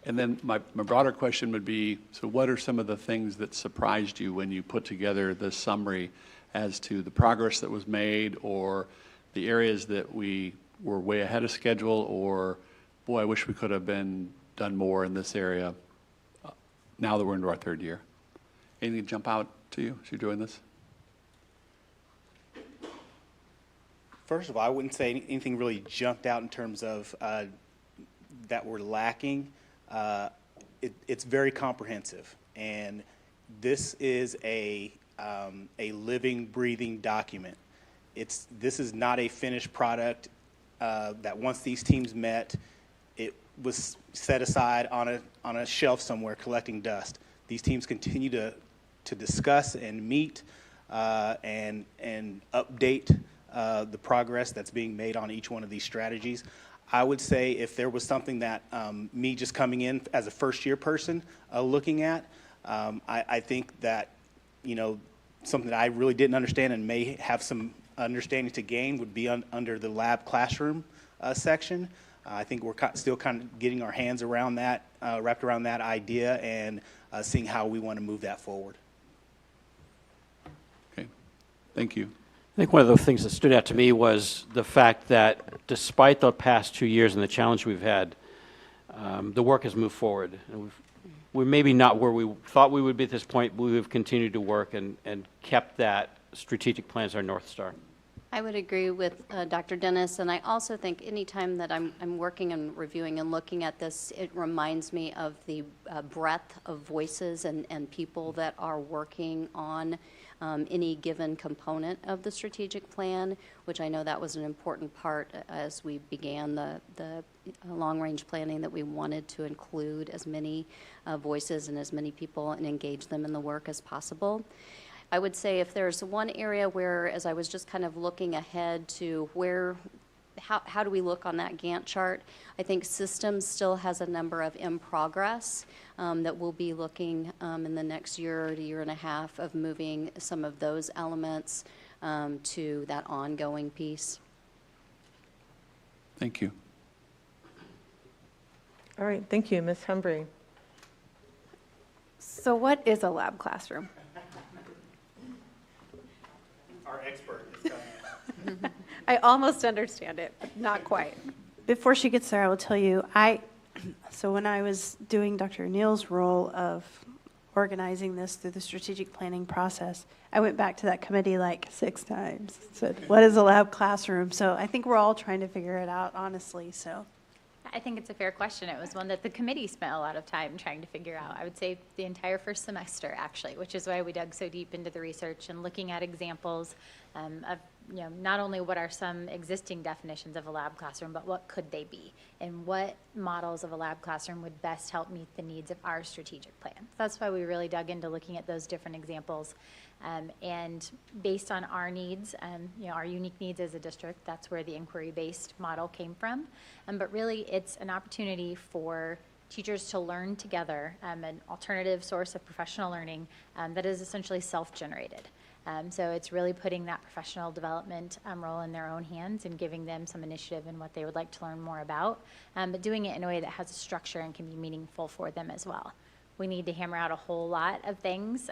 And then my broader question would be, so what are some of the things that surprised you when you put together this summary as to the progress that was made, or the areas that we were way ahead of schedule, or, boy, I wish we could have done more in this area now that we're into our third year? Anything jump out to you as you're doing this? First of all, I wouldn't say anything really jumped out in terms of that we're lacking. It's very comprehensive, and this is a living, breathing document. This is not a finished product that once these teams met, it was set aside on a shelf somewhere collecting dust. These teams continue to discuss and meet and update the progress that's being made on each one of these strategies. I would say if there was something that me just coming in as a first-year person looking at, I think that, something that I really didn't understand and may have some understanding to gain would be under the lab classroom section. I think we're still kind of getting our hands around that, wrapped around that idea, and seeing how we want to move that forward. Okay. Thank you. I think one of the things that stood out to me was the fact that despite the past 2 years and the challenge we've had, the work has moved forward. And we're maybe not where we thought we would be at this point, but we've continued to work and kept that strategic plan as our North Star. I would agree with Dr. Dennis, and I also think anytime that I'm working and reviewing and looking at this, it reminds me of the breadth of voices and people that are working on any given component of the strategic plan, which I know that was an important part as we began the long-range planning, that we wanted to include as many voices and as many people and engage them in the work as possible. I would say if there's one area where, as I was just kind of looking ahead to how do we look on that Gantt chart, I think systems still has a number of in progress that we'll be looking in the next year to year and a half of moving some of those elements to that ongoing piece. Thank you. All right, thank you. Ms. Humphrey. So what is a lab classroom? Our expert is coming. I almost understand it, but not quite. Before she gets there, I will tell you, so when I was doing Dr. Neal's role of organizing this through the strategic planning process, I went back to that committee like 6 times, said, what is a lab classroom? So I think we're all trying to figure it out, honestly, so. I think it's a fair question. It was one that the committee spent a lot of time trying to figure out. I would say the entire first semester, actually, which is why we dug so deep into the research and looking at examples of, not only what are some existing definitions of a lab classroom, but what could they be, and what models of a lab classroom would best help meet the needs of our strategic plan. So that's why we really dug into looking at those different examples. And based on our needs, our unique needs as a district, that's where the inquiry-based model came from. But really, it's an opportunity for teachers to learn together, an alternative source of professional learning that is essentially self-generated. So it's really putting that professional development role in their own hands and giving them some initiative in what they would like to learn more about, but doing it in a way that has a structure and can be meaningful for them as well. we need to hammer out a whole lot of things.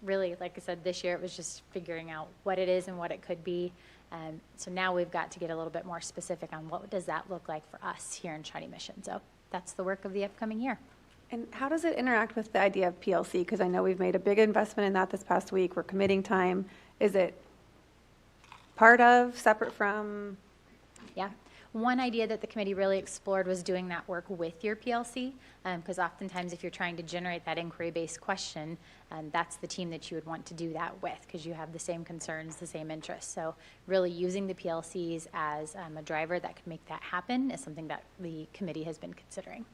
Really, like I said, this year it was just figuring out what it is and what it could be. So now we've got to get a little bit more specific on what does that look like for us here in Shawnee Mission. So that's the work of the upcoming year. And how does it interact with the idea of PLC? Because I know we've made a big investment in that this past week. We're committing time. Is it part of, separate from? Yeah. One idea that the committee really explored was doing that work with your PLC, because oftentimes if you're trying to generate that inquiry-based question, that's the team that you would want to do that with, because you have the same concerns, the same interests. So really using the PLCs as a driver that could make that happen is something that the committee has been considering.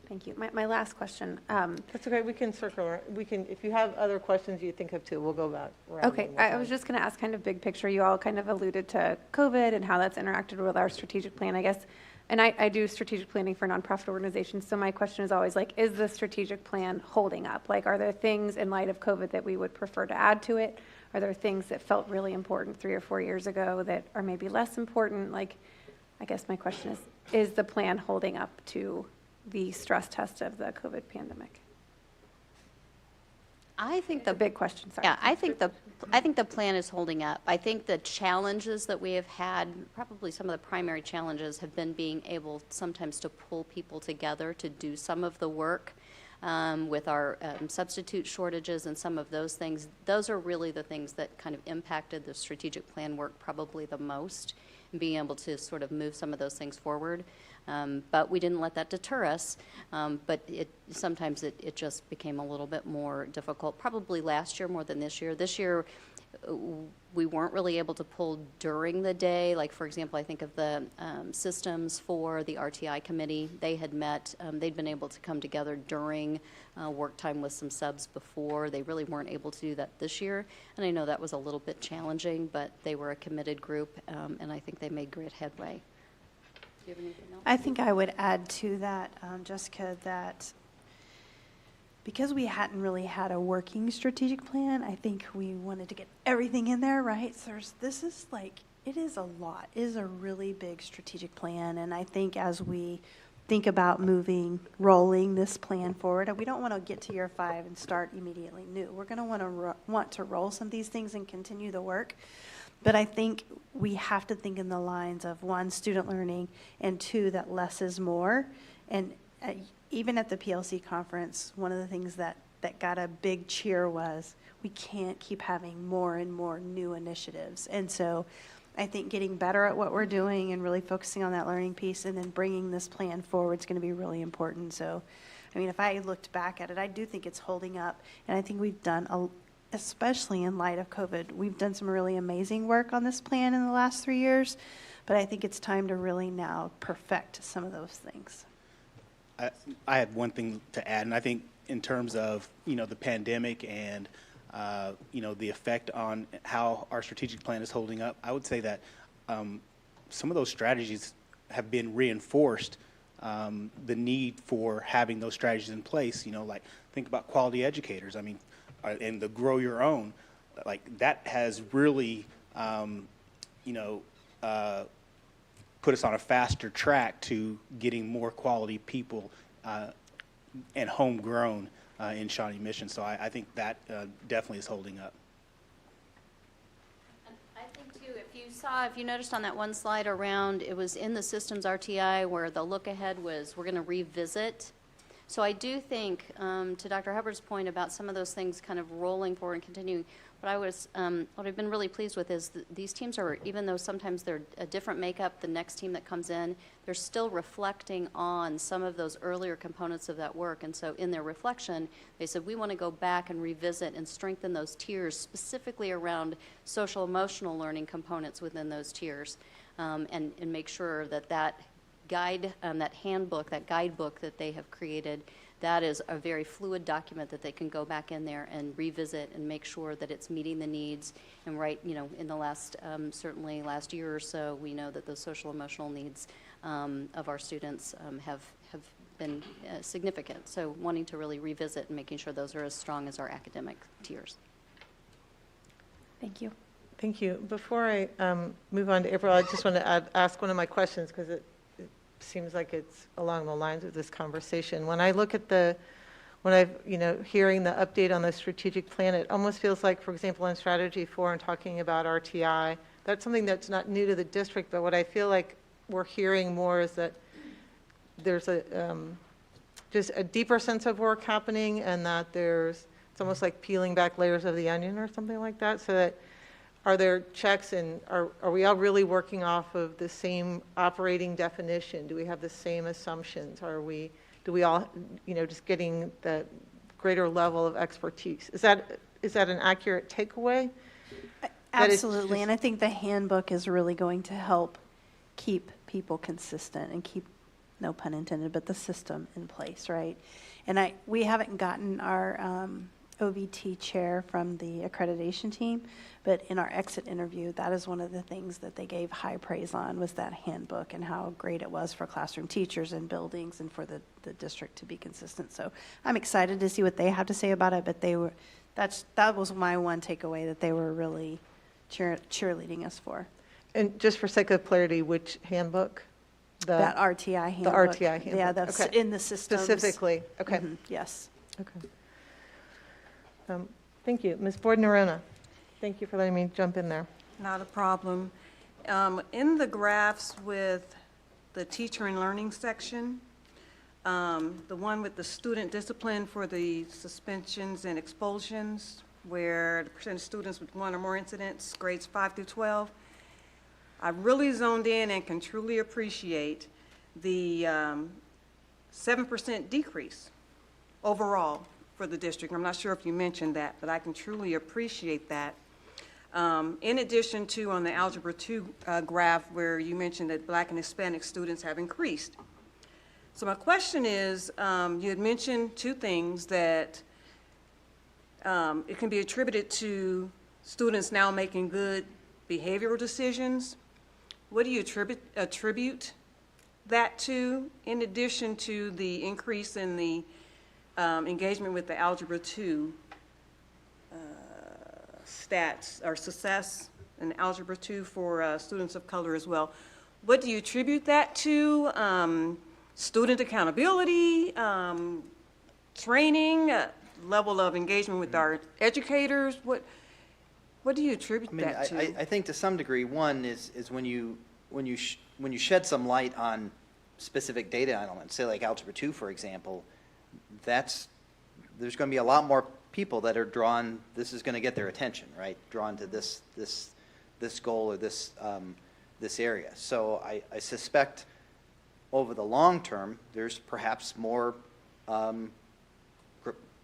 Thank you. My last question. That's okay, we can circle around. We can, if you have other questions you think of too, we'll go back around. Okay, one more I time. was just going to ask kind of big picture. You all kind of alluded to COVID and how that's interacted with our strategic plan, I guess. And I do strategic planning for nonprofit organizations. So my question is always like, is the strategic plan holding up? Like, are there things in light of COVID that we would prefer to add to it? Are there things that felt really important 3 or 4 years ago that are maybe less important? Like, I guess my question is the plan holding up to the stress test of the COVID pandemic? I think The big question, sorry. Yeah, I think the plan is holding up. I think the challenges that we have had, probably some of the primary challenges, have been being able sometimes to pull people together to do some of the work with our substitute shortages and some of those things. Those are really the things that kind of impacted the strategic plan work probably the most, and being able to sort of move some of those things forward. But we didn't let that deter us, but sometimes it just became a little bit more difficult, probably last year more than this year. This year, we weren't really able to pull during the day. Like, for example, I think of the systems for the RTI committee. They had met, they'd been able to come together during work time with some subs before. They really weren't able to do that this year. And I know that was a little bit challenging, but they were a committed group, and I think they made great headway. Do you have anything else? I think I would add to that, Jessica, that because we hadn't really had a working strategic plan, I think we wanted to get everything in there, right? So this is like, it is a lot. It is a really big strategic plan. And I think as we think about rolling this plan forward, we don't want to get to year 5 and start immediately new. We're going to want to roll some of these things and continue the work. But I think we have to think in the lines of 1, student learning, and 2, that less is more. And even at the PLC conference, one of the things that got a big cheer was we can't keep having more and more new initiatives. And so I think getting better at what we're doing and really focusing on that learning piece and then bringing this plan forward is going to be really important. So, I mean, if I looked back at it, I do think it's holding up. And I think we've done especially in light of COVID, we've done some really amazing work on this plan in the last 3 years, but I think it's time to really now perfect some of those things. I had one thing to add, and I think in terms of, the pandemic and, the effect on how our strategic plan is holding up, I would say that some of those strategies have been reinforced, the need for having those strategies in place, like think about quality educators. I mean, and the grow your own, like that has really, put us on a faster track to getting more quality people and homegrown in Shawnee Mission. So I think that definitely is holding up. I think too, if you noticed on that one slide around, it was in the systems RTI where the look ahead was we're going to revisit. So I do think, to Dr. Hubbard's point about some of those things kind of rolling forward and continuing, what I've been really pleased with is these teams are, even though sometimes they're a different makeup, the next team that comes in, they're still reflecting on some of those earlier components of that work. And so in their reflection, they said, we want to go back and revisit and strengthen those tiers, specifically around social emotional learning components within those tiers, and make sure that guide, that handbook, that guidebook that they have created, that is a very fluid document that they can go back in there and revisit and make sure that it's meeting the needs. And in the last, certainly last year or so, we know that those social emotional needs of our students have been significant. So wanting to really revisit and making sure those are as strong as our academic tiers. Thank you. Thank you. Before I move on to April, I just want to ask one of my questions because seems like it's along the lines of this conversation. When I look at hearing the update on the strategic plan, it almost feels like, for example, in strategy 4 and talking about RTI, that's something that's not new to the district, but what I feel like we're hearing more is that there's just a deeper sense of work happening, and that it's almost like peeling back layers of the onion or something like that, so that are there checks, and are we all really working off of the same operating definition? Do we have the same assumptions? Do we all, just getting the greater level of expertise? Is that an accurate takeaway? Absolutely, and I think the handbook is really going to help keep people consistent and keep, no pun intended, but the system in place, right? And we haven't gotten our OVT chair from the accreditation team, but in our exit interview, that is one of the things that they gave high praise on, was that handbook and how great it was for classroom teachers and buildings and for the district to be consistent. So I'm excited to see what they have to say about it, but that was my one takeaway, that they were really cheerleading us for. And just for sake of clarity, which handbook? That RTI handbook. The RTI handbook. Yeah, that's okay. in the systems. Specifically, okay. Mm-hmm. Yes. Okay. Thank you. Ms. Boyd-Nerona, thank you for letting me jump in there. Not a problem. In the graphs with the teacher and learning section, the one with the student discipline for the suspensions and expulsions, where the percent of students with one or more incidents, grades 5 through 12, I really zoned in and can truly appreciate the 7% decrease overall for the district. I'm not sure if you mentioned that, but I can truly appreciate that. In addition to on the Algebra 2 graph, where you mentioned that Black and Hispanic students have increased. So my question is, you had mentioned two things, that it can be attributed to students now making good behavioral decisions. What do you attribute that to, in addition to the increase in the engagement with the Algebra 2 stats or success in Algebra 2 for students of color as well? What do you attribute that to? Student accountability, training, level of engagement with our educators? What do you attribute that to? I think to some degree, one is when you shed some light on specific data elements, say like Algebra 2, for example, there's going to be a lot more people that are drawn. This is going to get their attention, right? Drawn to this goal or this area. So I suspect over the long term, there's perhaps more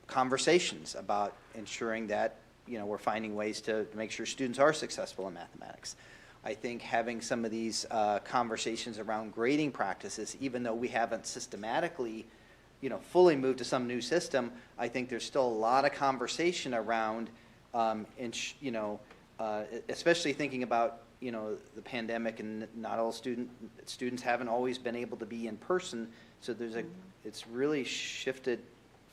conversations about ensuring that we're finding ways to make sure students are successful in mathematics. I think having some of these conversations around grading practices, even though we haven't systematically fully moved to some new system, I think there's still a lot of conversation around, especially thinking about the pandemic, and not all students haven't always been able to be in person. So it's really shifted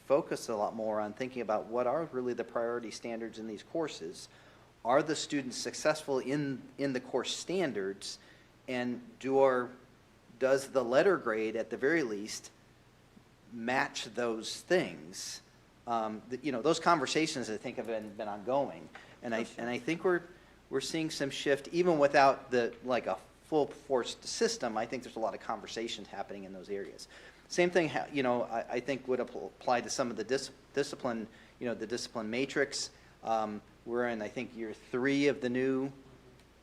focus a lot more on thinking about what are really the priority standards in these courses. Are the students successful in the course standards, and does the letter grade at the very least match those things? Those conversations I think have been ongoing, and I think we're seeing some shift even without a full forced system. I think there's a lot of conversations happening in those areas. Same thing, I think would apply to some of the discipline, the discipline matrix. We're in, I think, year 3 of the new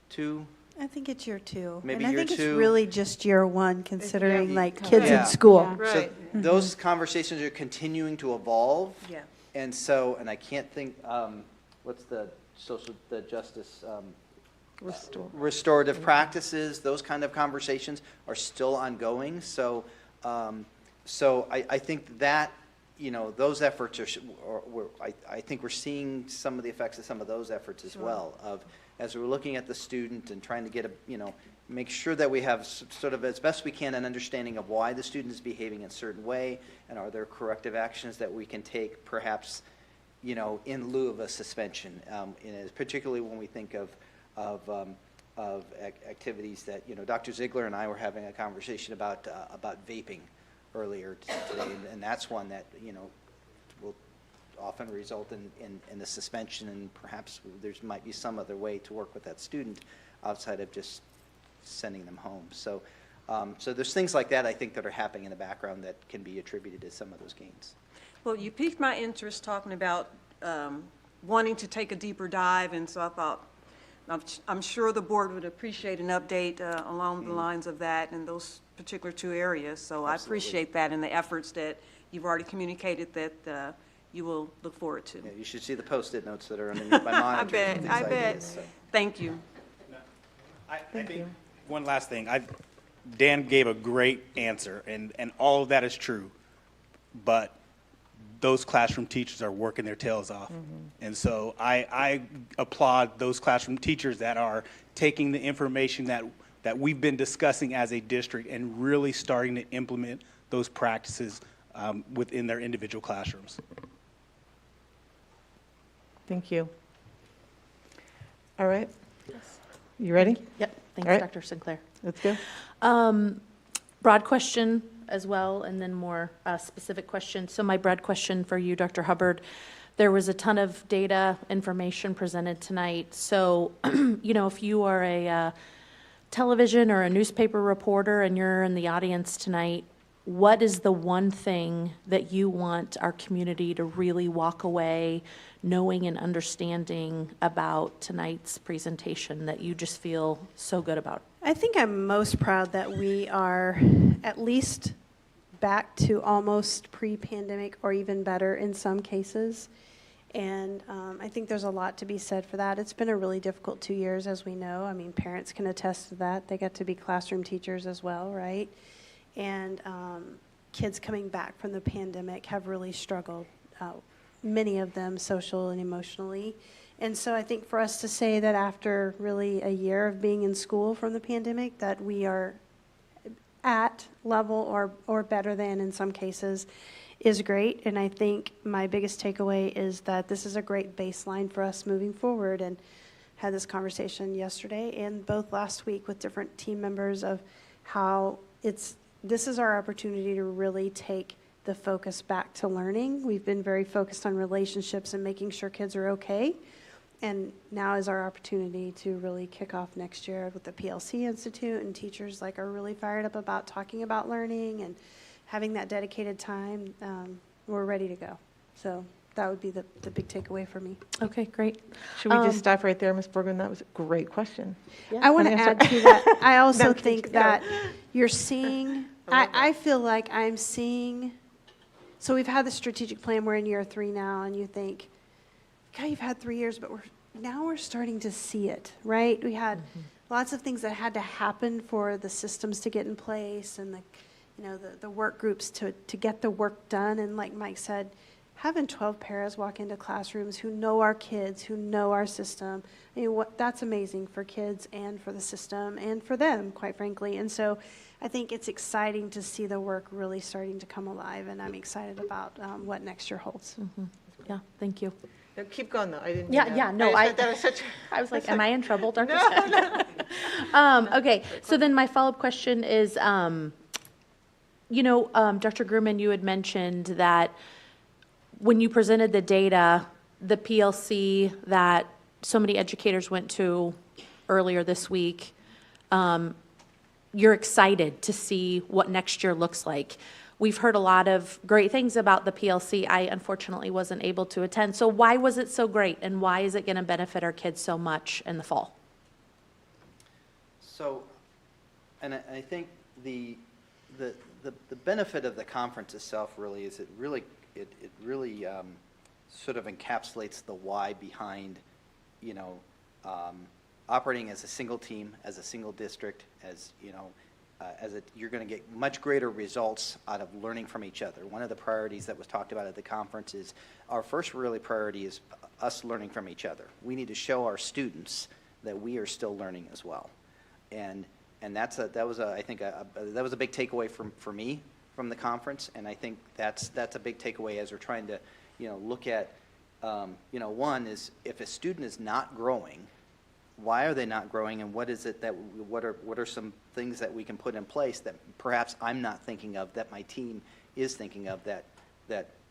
2. I think it's year 2. Maybe and year I think 2. it's really just year 1, considering kids Yeah. in school. Yeah. Right. So those conversations are continuing to evolve. Yeah. And so, and I can't think, what's the justice, restorative practices, those kind of conversations are still ongoing. So, I think that, those efforts I think we're seeing some of the effects of some of those efforts as well, as we're looking at the student and trying to get make sure that we have sort of, as best we can, an understanding of why the student is behaving in a certain way, and are there corrective actions that we can take, perhaps, in lieu of a suspension, particularly when we think of activities that, Dr. Ziegler and I were having a conversation about vaping earlier today, and that's one that, will often result in the suspension, and perhaps there might be some other way to work with that student outside of just sending them home. So, so there's things like that, I think, that are happening in the background that can be attributed to some of those gains. Well, you piqued my interest talking about wanting to take a deeper dive, and so I thought, I'm sure the board would appreciate an update along the lines of that in those particular two areas. So I appreciate that and the efforts that you've already communicated that you will look forward to. Yeah, you should see the Post-it notes that are underneath my monitor. I bet. Thank you. I think one last thing. Dan gave a great answer, and all of that is true, but those classroom teachers are working their tails off. And so I applaud those classroom teachers that are taking the information that we've been discussing as a district and really starting to implement those practices within their individual classrooms. Thank you. All right. You ready? Yep, thanks, All right. Dr. Sinclair. Let's go. Broad question as well, and then more specific question. So my broad question for you, Dr. Hubbard, there was a ton of data information presented tonight. So, if you are a television or a newspaper reporter and you're in the audience tonight, what is the one thing that you want our community to really walk away knowing and understanding about tonight's presentation that you just feel so good about? I think I'm most proud that we are at least back to almost pre-pandemic or even better in some cases. And I think there's a lot to be said for that. It's been a really difficult 2 years, as we know. I mean, parents can attest to that. They got to be classroom teachers as well, right? And kids coming back from the pandemic have really struggled, many of them social and emotionally. And so I think for us to say that after really a year of being in school from the pandemic, that we are at level or better than in some cases is great. And I think my biggest takeaway is that this is a great baseline for us moving forward, and had this conversation yesterday and both last week with different team members of how this is our opportunity to really take the focus back to learning. We've been very focused on relationships and making sure kids are okay. And now is our opportunity to really kick off next year with the PLC Institute, and teachers are really fired up about talking about learning and having that dedicated time. We're ready to go. So that would be the big takeaway for me. Okay, great. Should we just stop right there, Ms. Bergen? That was a great question. Yeah. I want to add to that. I also No, think no. that you're seeing, I feel like I'm seeing, so we've had the strategic plan, we're in year 3 now, and you think, God, you've had 3 years, but now we're starting to see it, right? We had lots of things that had to happen for the systems to get in place, and the work groups to get the work done. And like Mike said, having 12 paras walk into classrooms who know our kids, who know our system, I mean, that's amazing for kids and for the system and for them, quite frankly. And so I think it's exciting to see the work really starting to come alive, and I'm excited about what next year holds. Yeah, thank you. No, keep going, though. I didn't. No, that was such. I was like, am I in trouble, Dr. No. Okay, so then my follow-up question is, Dr. Grumman, you had mentioned that when you presented the data, the PLC that so many educators went to earlier this week, you're excited to see what next year looks like. We've heard a lot of great things about the PLC. I unfortunately wasn't able to attend. So why was it so great, and why is it going to benefit our kids so much in the fall? So, and I think the benefit of the conference itself really is it really sort of encapsulates the why behind, operating as a single team, as a single district, you're going to get much greater results out of learning from each other. One of the priorities that was talked about at the conference is our first really priority is us learning from each other. We need to show our students that we are still learning as well. And that was a big takeaway for me from the conference, and I think that's a big takeaway as we're trying to look at one is if a student is not growing, why are they not growing, and what is it that, what are some things that we can put in place that perhaps I'm not thinking of, that my team is thinking of, that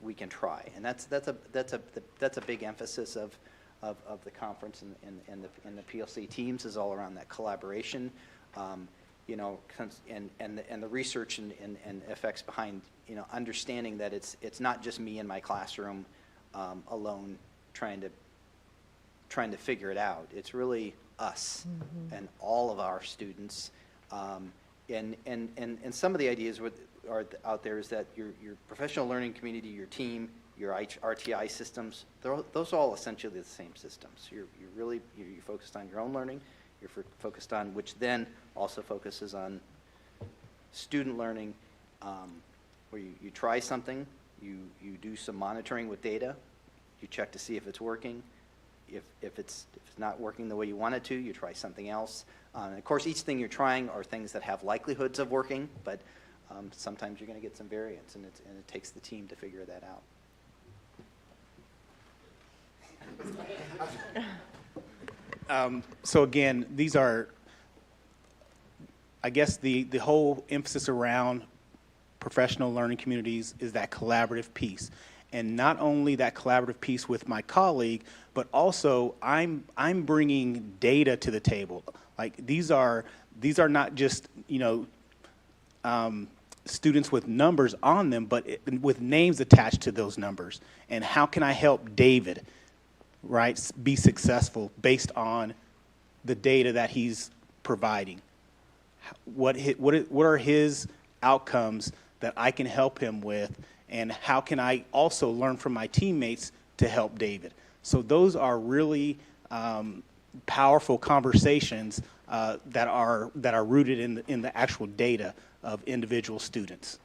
we can try. And that's a big emphasis of the conference and the PLC teams, is all around that collaboration, you know, and the research and effects behind, you know, understanding that it's not just me in my classroom alone trying to figure it out. It's really us and all of our students. And some of the ideas are out there is that your professional learning community, your team, your RTI systems, those are all essentially the same systems. You're focused on your own learning, you're focused on, which then also focuses on student learning, where you try something, you do some monitoring with data, you check to see if it's working. If it's not working the way you want it to, you try something else. Of course, each thing you're trying are things that have likelihoods of working, but sometimes you're going to get some variance, and it takes the team to figure that out. So again, these are, I guess the whole emphasis around professional learning communities is that collaborative piece. And not only that collaborative piece with my colleague, but also I'm bringing data to the table. Like these are not just, you know, students with numbers on them, but with names attached to those numbers. And how can I help David, right, be successful based on the data that he's providing? What are his outcomes that I can help him with? And how can I also learn from my teammates to help David? So those are really powerful conversations that are rooted in the actual data of individual students.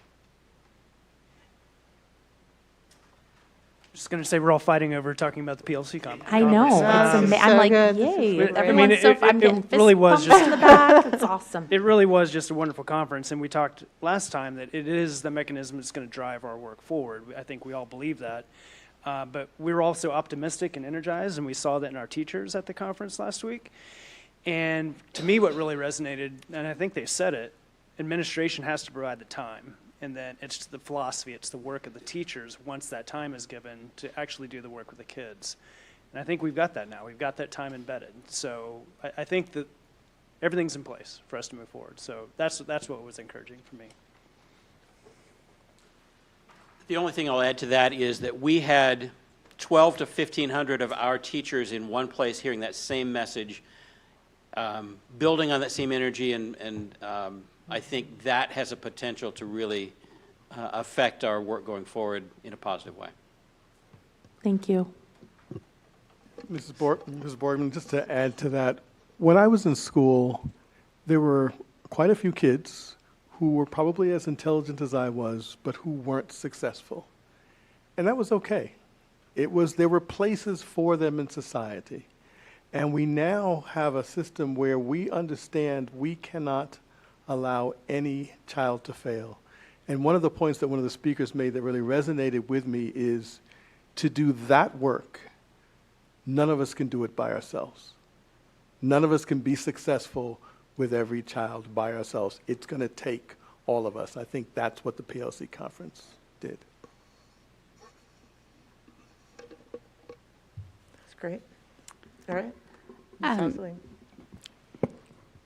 Just going to say we're all fighting over talking about the PLC conference. I know. So I'm like, good. yay. I mean, I'm getting it really fist was bumps just in the back. It's awesome. It really was just a wonderful conference, and we talked last time that it is the mechanism that's going to drive our work forward. I think we all believe that. But we were also optimistic and energized, and we saw that in our teachers at the conference last week. And to me, what really resonated, and I think they said it, administration has to provide the time. And then it's the philosophy, it's the work of the teachers once that time is given to actually do the work with the kids. And I think we've got that now. We've got that time embedded. So I think that everything's in place for us to move forward. So that's what was encouraging for me. The only thing I'll add to that is that we had 1,200 to 1,500 of our teachers in one place hearing that same message, building on that same energy, and I think that has a potential to really affect our work going forward in a positive way. Thank you. Mrs. Boardman, just to add to that, when I was in school, there were quite a few kids who were probably as intelligent as I was, but who weren't successful. And that was okay. There were places for them in society. And we now have a system where we understand we cannot allow any child to fail. And one of the points that one of the speakers made that really resonated with me is to do that work, none of us can do it by ourselves. None of us can be successful with every child by ourselves. It's going to take all of us. I think that's what the PLC conference did. That's great. All right. Ms. Housley.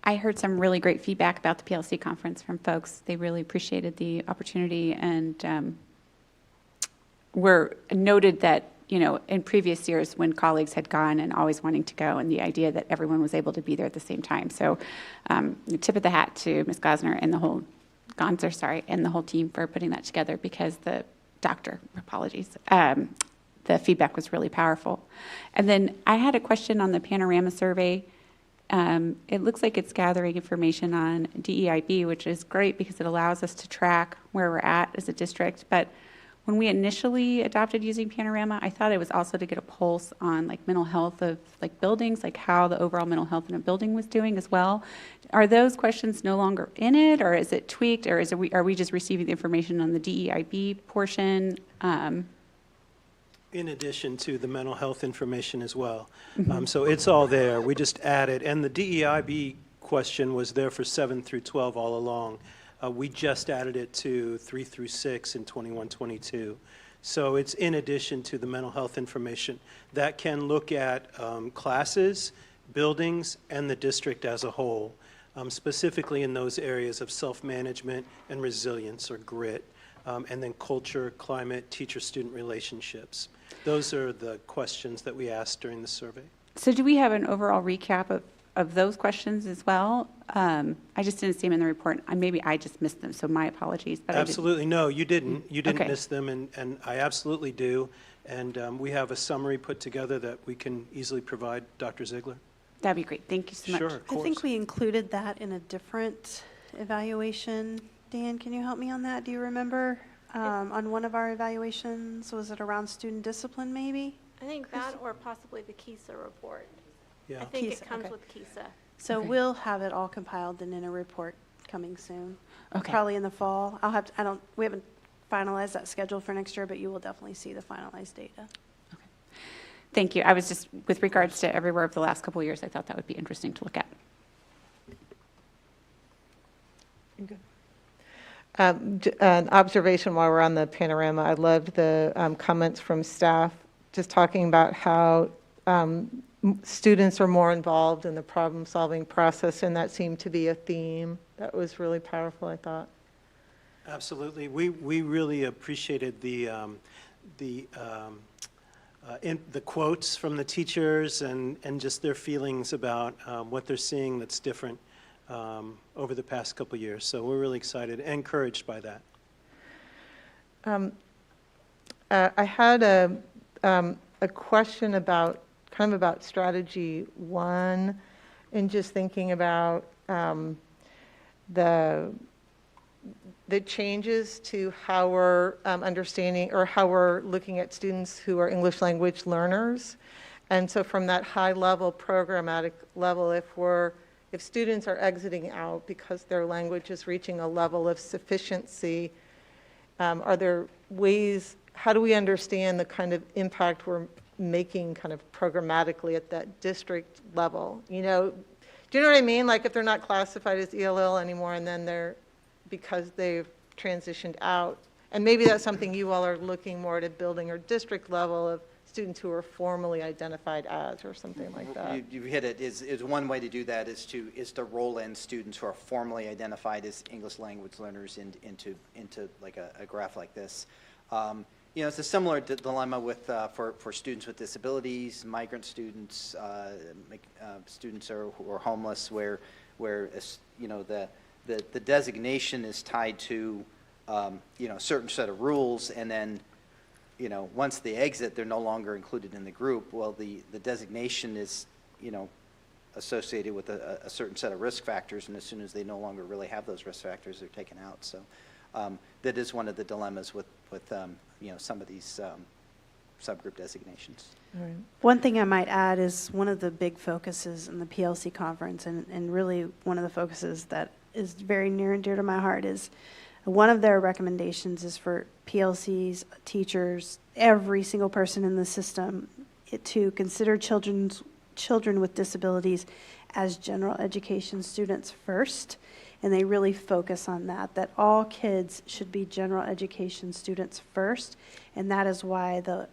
I heard some really great feedback about the PLC conference from folks. They really appreciated the opportunity and were noted that, you know, in previous years when colleagues had gone and always wanting to go, and the idea that everyone was able to be there at the same time. So tip of the hat to Ms. Gosner and the whole team for putting that together, because the feedback was really powerful. And then I had a question on the Panorama survey. It looks like it's gathering information on DEIB, which is great because it allows us to track where we're at as a district. But when we initially adopted using Panorama, I thought it was also to get a pulse on like mental health of like buildings, like how the overall mental health in a building was doing as well. Are those questions no longer in it, or is it tweaked, or are we just receiving the information on the DEIB portion? In addition to the mental health information as well. So it's all there. We just added, and the DEIB question was there for 7 through 12 all along. We just added it to 3 through 6 in 21-22. So it's in addition to the mental health information that can look at classes, buildings, and the district as a whole, specifically in those areas of self-management and resilience or grit, and then culture, climate, teacher-student relationships. Those are the questions that we asked during the survey. So do we have an overall recap of those questions as well? I just didn't see them in the report. Maybe I just missed them, so my apologies. But Absolutely, no, you didn't. You didn't Okay. miss them, and I absolutely do. And we have a summary put together that we can easily provide Dr. Ziegler. That'd be great. Thank you so much. Sure, of I think course. we included that in a different evaluation. Dan, can you help me on that? Do you remember? On one of our evaluations, was it around student discipline, maybe? I think that or possibly the KISA report. Yeah. I think KISA, it comes okay. with KISA. So we'll have it all compiled and in a report coming soon. Okay. Probably in the fall. We haven't finalized that schedule for next year, but you will definitely see the finalized data. Thank you. I was just, with regards to everywhere of the last couple of years, I thought that would be interesting to look at. An observation while we're on the panorama, I loved the comments from staff just talking about how students are more involved in the problem-solving process, and that seemed to be a theme. That was really powerful, I thought. Absolutely. We really appreciated the quotes from the teachers and just their feelings about what they're seeing that's different over the past couple of years. So we're really excited and encouraged by that. I had a question about strategy 1 and just thinking about the changes to how we're understanding or how we're looking at students who are English language learners. And so from that high level, programmatic level, if students are exiting out because their language is reaching a level of sufficiency, are there ways, how do we understand the kind of impact we're making kind of programmatically at that district level? Do you know what I mean? Like if they're not classified as ELL anymore and then because they've transitioned out, and maybe that's something you all are looking more at a building or district level of students who are formally identified as or something like that. You hit it. Is one way to do that is to roll in students who are formally identified as English language learners into like a graph like this. It's a similar dilemma with for students with disabilities, migrant students, students who are homeless, where the designation is tied to a certain set of rules, and then once they exit, they're no longer included in the group. Well, the designation is associated with a certain set of risk factors, and as soon as they no longer really have those risk factors, they're taken out. So that is one of the dilemmas with some of these subgroup designations. Right. One thing I might add is one of the big focuses in the PLC conference, and really one of the focuses that is very near and dear to my heart, is one of their recommendations is for PLCs, teachers, every single person in the system to consider children with disabilities as general education students first. And they really focus on that all kids should be general education students first. And that is why the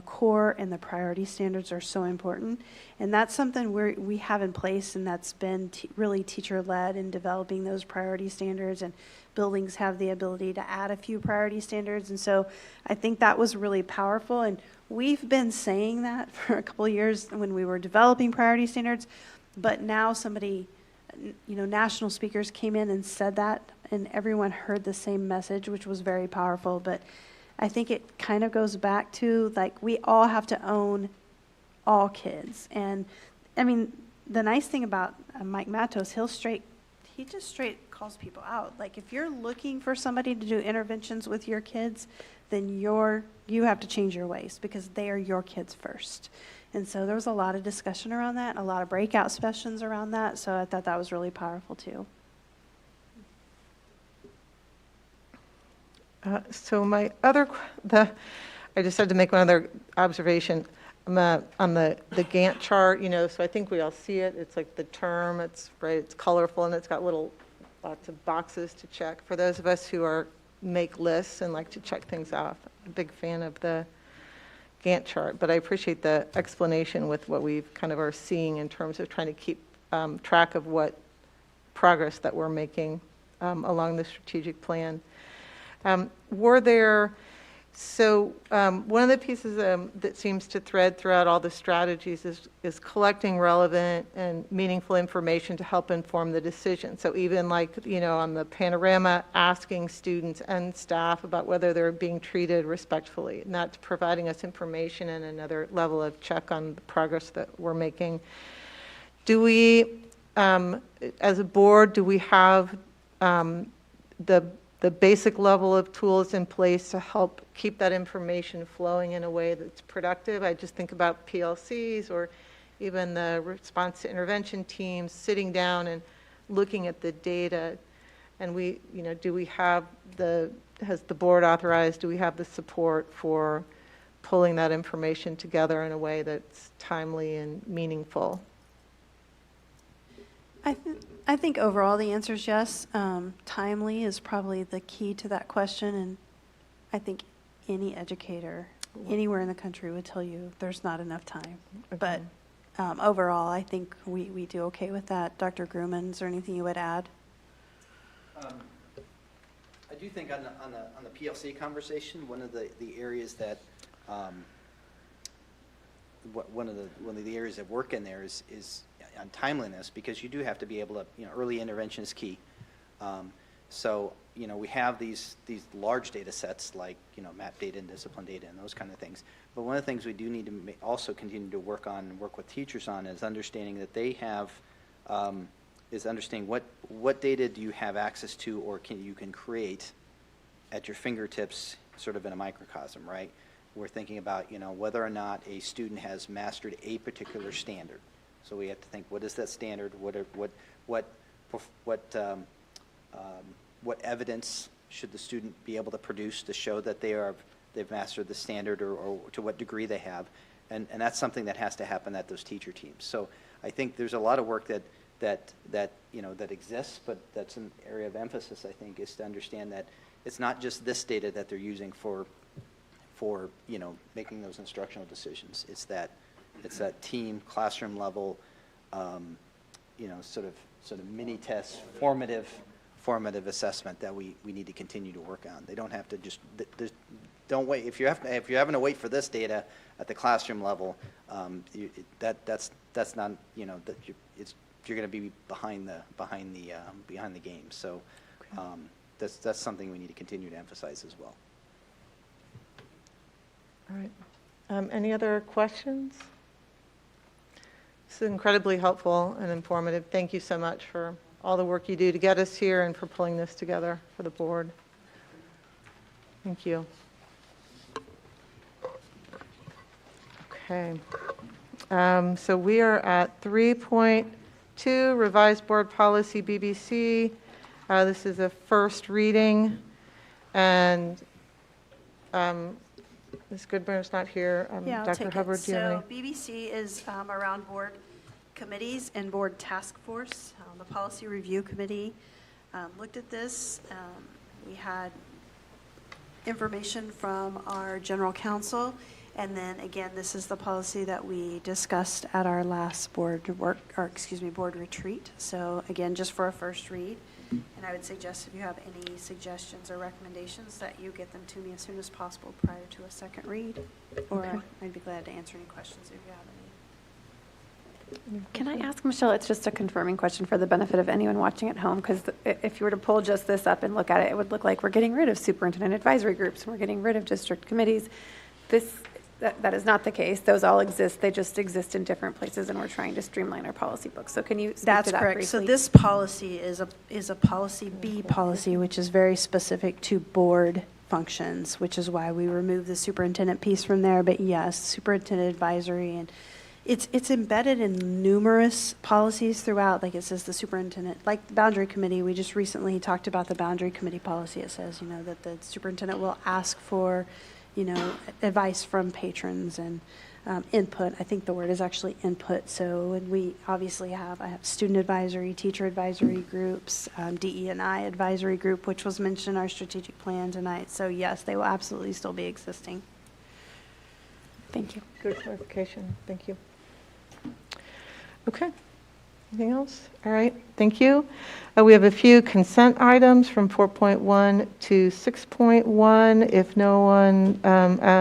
core and the priority standards are so important. And that's something we have in place, and that's been really teacher-led in developing those priority standards, and buildings have the ability to add a few priority standards. And so I think that was really powerful. And we've been saying that for a couple of years when we were developing priority standards, but now somebody, national speakers came in and said that, and everyone heard the same message, which was very powerful. But I think it kind of goes back to, like, we all have to own all kids. And, I mean, the nice thing about Mike Matos, he just straight calls people out. Like, if you're looking for somebody to do interventions with your kids, then you have to change your ways, because they are your kids first. And so there was a lot of discussion around that, a lot of breakout sessions around that. So I thought that was really powerful, too. So my I just had to make one other observation. On the Gantt chart, so I think we all see it. It's like the term, it's colorful, and it's got lots of boxes to check. For those of us who make lists and like to check things off, I'm a big fan of the Gantt chart, but I appreciate the explanation with what we've kind of are seeing in terms of trying to keep track of what progress that we're making along the strategic plan. One of the pieces that seems to thread throughout all the strategies is collecting relevant and meaningful information to help inform the decision. So even on the panorama, asking students and staff about whether they're being treated respectfully, and that's providing us information and another level of check on the progress that we're making. Do we, as a board, do we have the basic level of tools in place to help keep that information flowing in a way that's productive? I just think about PLCs or even the response to intervention teams sitting down and looking at the data. And do we have has the board authorized, do we have the support for pulling that information together in a way that's timely and meaningful? I think overall the answer is yes. Timely is probably the key to that question, and I think any educator anywhere in the country would tell you there's not enough time. But overall, I think we do okay with that. Dr. Grumman, is there anything you would add? I do think on the PLC conversation, one of the areas that one of the areas that work in there is on timeliness, because you do have to be able to, early intervention is key. So, we have these large data sets like, map data and discipline data and those kind of things. But one of the things we do need to also continue to work on and work with teachers on is understanding that they have, is understanding what data do you have access to or you can create at your fingertips, sort of in a microcosm, right? We're thinking about, whether or not a student has mastered a particular standard. So we have to think, what is that standard? What evidence should the student be able to produce to show that they've mastered the standard, or to what degree they have? And that's something that has to happen at those teacher teams. So I think there's a lot of work that exists, but that's an area of emphasis, I think, is to understand that it's not just this data that they're using for making those instructional decisions. It's that team, classroom level, sort of mini test, formative assessment that we need to continue to work on. They don't have to just don't wait. If you're having to wait for this data at the classroom level, that's not you're going to be behind the game. So that's something we need to continue to emphasize as well. All right. Any other questions? This is incredibly helpful and informative. Thank you so much for all the work you do to get us here and for pulling this together for the board. Thank you. Okay. So we are at 3.2, Revised Board Policy BBC. This is a first reading, and Ms. Goodburn not here. Yeah, I'll Dr. take Hubbard, it. do you have So BBC is around board committees and board task force. The Policy Review Committee looked at this. We had information from our general counsel, and then again, this is the policy that we discussed at our last board retreat. So again, just for a first read. And I would suggest if you have any suggestions or recommendations that you get them to me as soon as possible prior to a second read. Or Okay. I'd be glad to answer any questions if you have any. Can I ask, Michelle, it's just a confirming question for the benefit of anyone watching at home, because if you were to pull just this up and look at it, it would look like we're getting rid of superintendent advisory groups, and we're getting rid of district committees. That is not the case. Those all exist. They just exist in different places, and we're trying to streamline our policy book. So can you speak That's to that correct. briefly? So this policy is a policy B policy, which is very specific to board functions, which is why we removed the superintendent piece from there. But yes, superintendent advisory, and it's embedded in numerous policies throughout. Like it says the superintendent, like the boundary committee, we just recently talked about the boundary committee policy. It says, that the superintendent will ask for advice from patrons and input. I think the word is actually input. So, and we obviously I have student advisory, teacher advisory groups, DE&I advisory group, which was mentioned in our strategic plan tonight. So yes, they will absolutely still be existing. Thank you. Good clarification. Thank you. Okay. Anything else? All right. Thank you. We have a few consent items from 4.1 to 6.1. If no one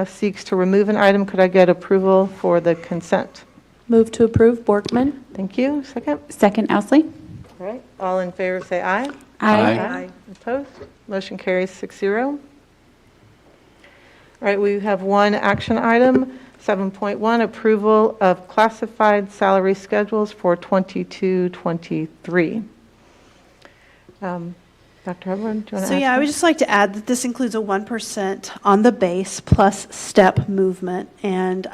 seeks to remove an item, could I get approval for the consent? Move to approve, Borkman. Thank you. Second? Second, Ousley. All right. All in favor say aye. Aye. Opposed? Motion carries 6-0. All right. We have one action item. 7.1, approval of classified salary schedules for 22-23. Dr. Hubbard, do you want to add? So yeah, I would just like to add that this includes a 1% on the base plus step movement, and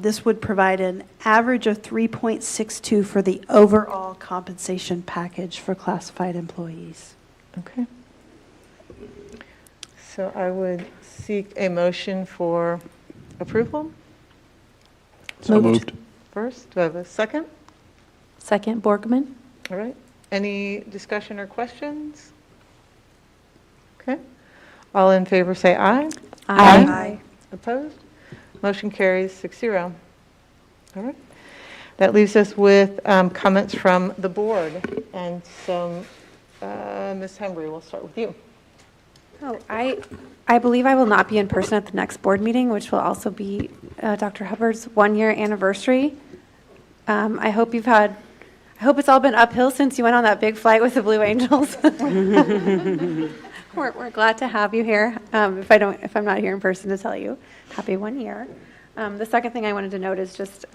this would provide an average of 3.62 for the overall compensation package for classified employees. Okay. So I would seek a motion for approval. So moved. First, do I have a second? Second, Borkman. All right. Any discussion or questions? Okay. All in favor say aye. Aye. Opposed? Motion carries 6-0. All right. That leaves us with comments from the board. And so, Ms. Hembry, we'll start with you. Oh, I believe I will not be in person at the next board meeting, which will also be Dr. Hubbard's 1-year anniversary. I hope it's all been uphill since you went on that big flight with the Blue Angels. We're glad to have you here. If I'm not here in person to tell you, happy 1 year. The second thing I wanted to note is just,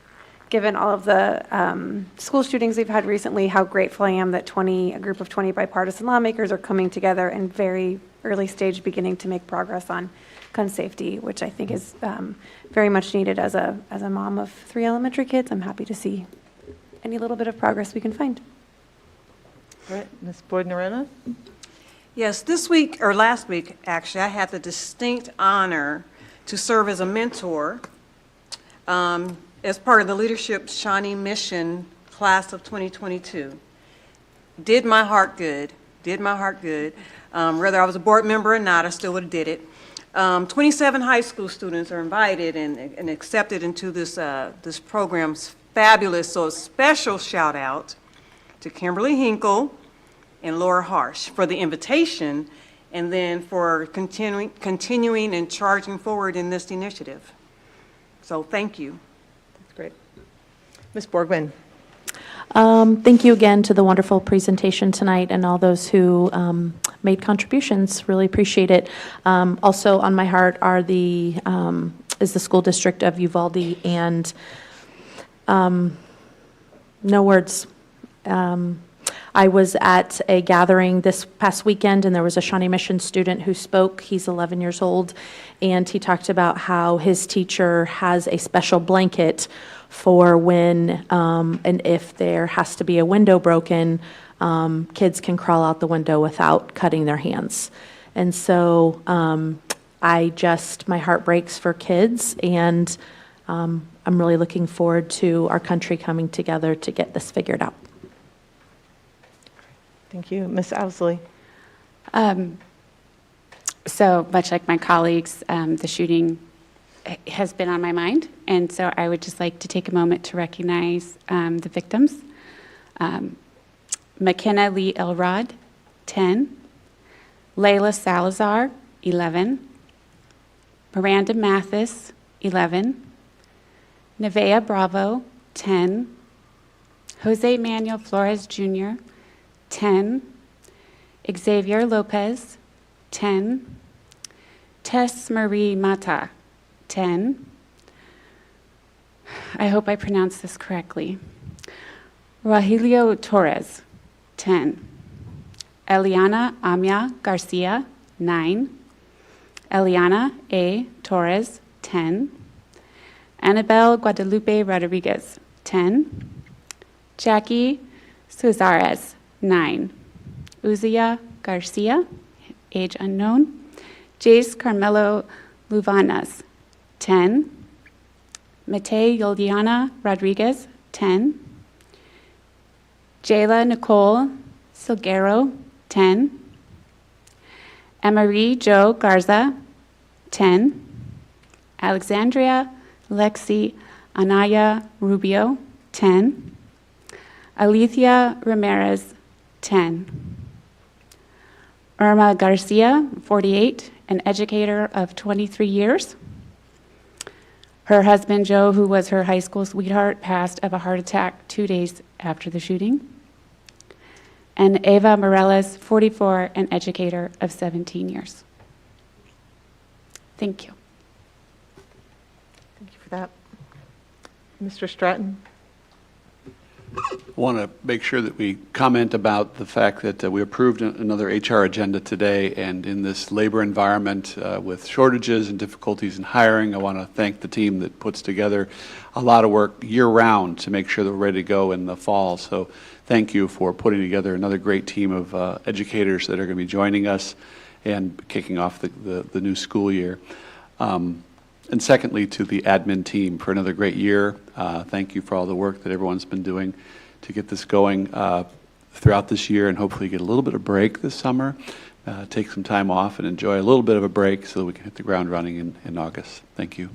given all of the school shootings we've had recently, how grateful I am that a group of 20 bipartisan lawmakers are coming together in very early stage beginning to make progress on gun safety, which I think is very much needed. As a mom of 3 elementary kids, I'm happy to see any little bit of progress we can find. All right. Ms. Boyd-Norena? Yes, this week, or last week, actually, I had the distinct honor to serve as a mentor as part of the Leadership Shawnee Mission Class of 2022. Did my heart good. Whether I was a board member or not, I still would have did it. 27 high school students are invited and accepted into this program's fabulous, so a special shout out to Kimberly Hinkle and Laura Harsh for the invitation, and then for continuing and charging forward in this initiative. So thank you. That's great. Ms. Borgman? Thank you again to the wonderful presentation tonight and all those who made contributions. Really appreciate it. Also on my heart is the school district of Uvalde, and no words. I was at a gathering this past weekend, and there was a Shawnee Mission student who spoke. He's 11 years old, and he talked about how his teacher has a special blanket for when and if there has to be a window broken, kids can crawl out the window without cutting their hands. And so my heart breaks for kids, and I'm really looking forward to our country coming together to get this figured out. Thank you. Ms. Ousley? So much like my colleagues, the shooting has been on my mind, and so I would just like to take a moment to recognize the victims. McKenna Lee Elrod, 10. Layla Salazar, 11. Miranda Mathis, 11. Nevaeh Bravo, 10. Jose Manuel Flores Jr., 10. Xavier Lopez, 10. Tess Marie Mata, 10. I hope I pronounced this correctly. Rogelio Torres, 10. Eliana Amia Garcia, 9. Eliana A. Torres, 10. Annabelle Guadalupe Rodriguez, 10. Jackie Suzares, 9. Uzia Garcia, age unknown. Jace Carmelo Luvanas, 10. Mate Yoldiana Rodriguez, 10. Jayla Nicole Silguero, 10. Emery Jo Garza, 10. Alexandria Lexi Anaya Rubio, 10. Alicia Ramirez, 10. Irma Garcia, 48, an educator of 23 years. Her husband, Joe, who was her high school sweetheart, passed of a heart attack 2 days after the shooting. And Eva Morales, 44, an educator of 17 years. Thank you. Thank you for that. Mr. Stratton? I want to make sure that we comment about the fact that we approved another HR agenda today, and in this labor environment with shortages and difficulties in hiring, I want to thank the team that puts together a lot of work year-round to make sure that we're ready to go in the fall. So thank you for putting together another great team of educators that are going to be joining us and kicking off the new school year. And secondly, to the admin team for another great year. Thank you for all the work that everyone's been doing to get this going throughout this year, and hopefully get a little bit of break this summer, take some time off and enjoy a little bit of a break so that we can hit the ground running in August. Thank you.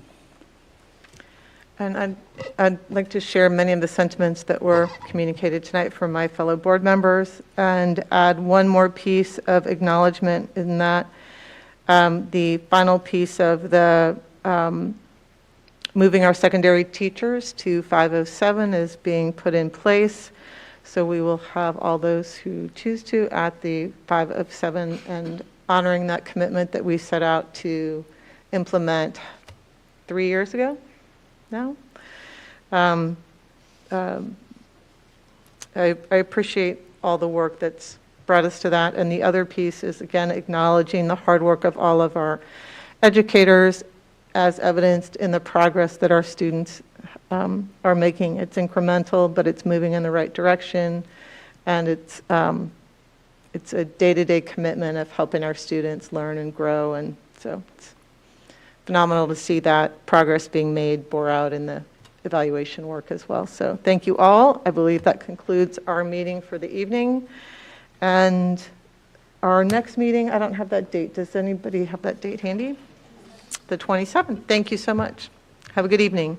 And I'd like to share many of the sentiments that were communicated tonight from my fellow board members, and add one more piece of acknowledgement in that the final piece of the moving our secondary teachers to 507 is being put in place. So we will have all those who choose to at the 507, and honoring that commitment that we set out to implement 3 years ago now. I appreciate all the work that's brought us to that. And the other piece is, again, acknowledging the hard work of all of our educators, as evidenced in the progress that our students are making. It's incremental, but it's moving in the right direction, and it's a day-to-day commitment of helping our students learn and grow, and so it's phenomenal to see that progress being made bore out in the evaluation work as well. So thank you all. I believe that concludes our meeting for the evening, and our next meeting, I don't have that date. Does anybody have that date handy? The 27th. Thank you so much. Have a good evening.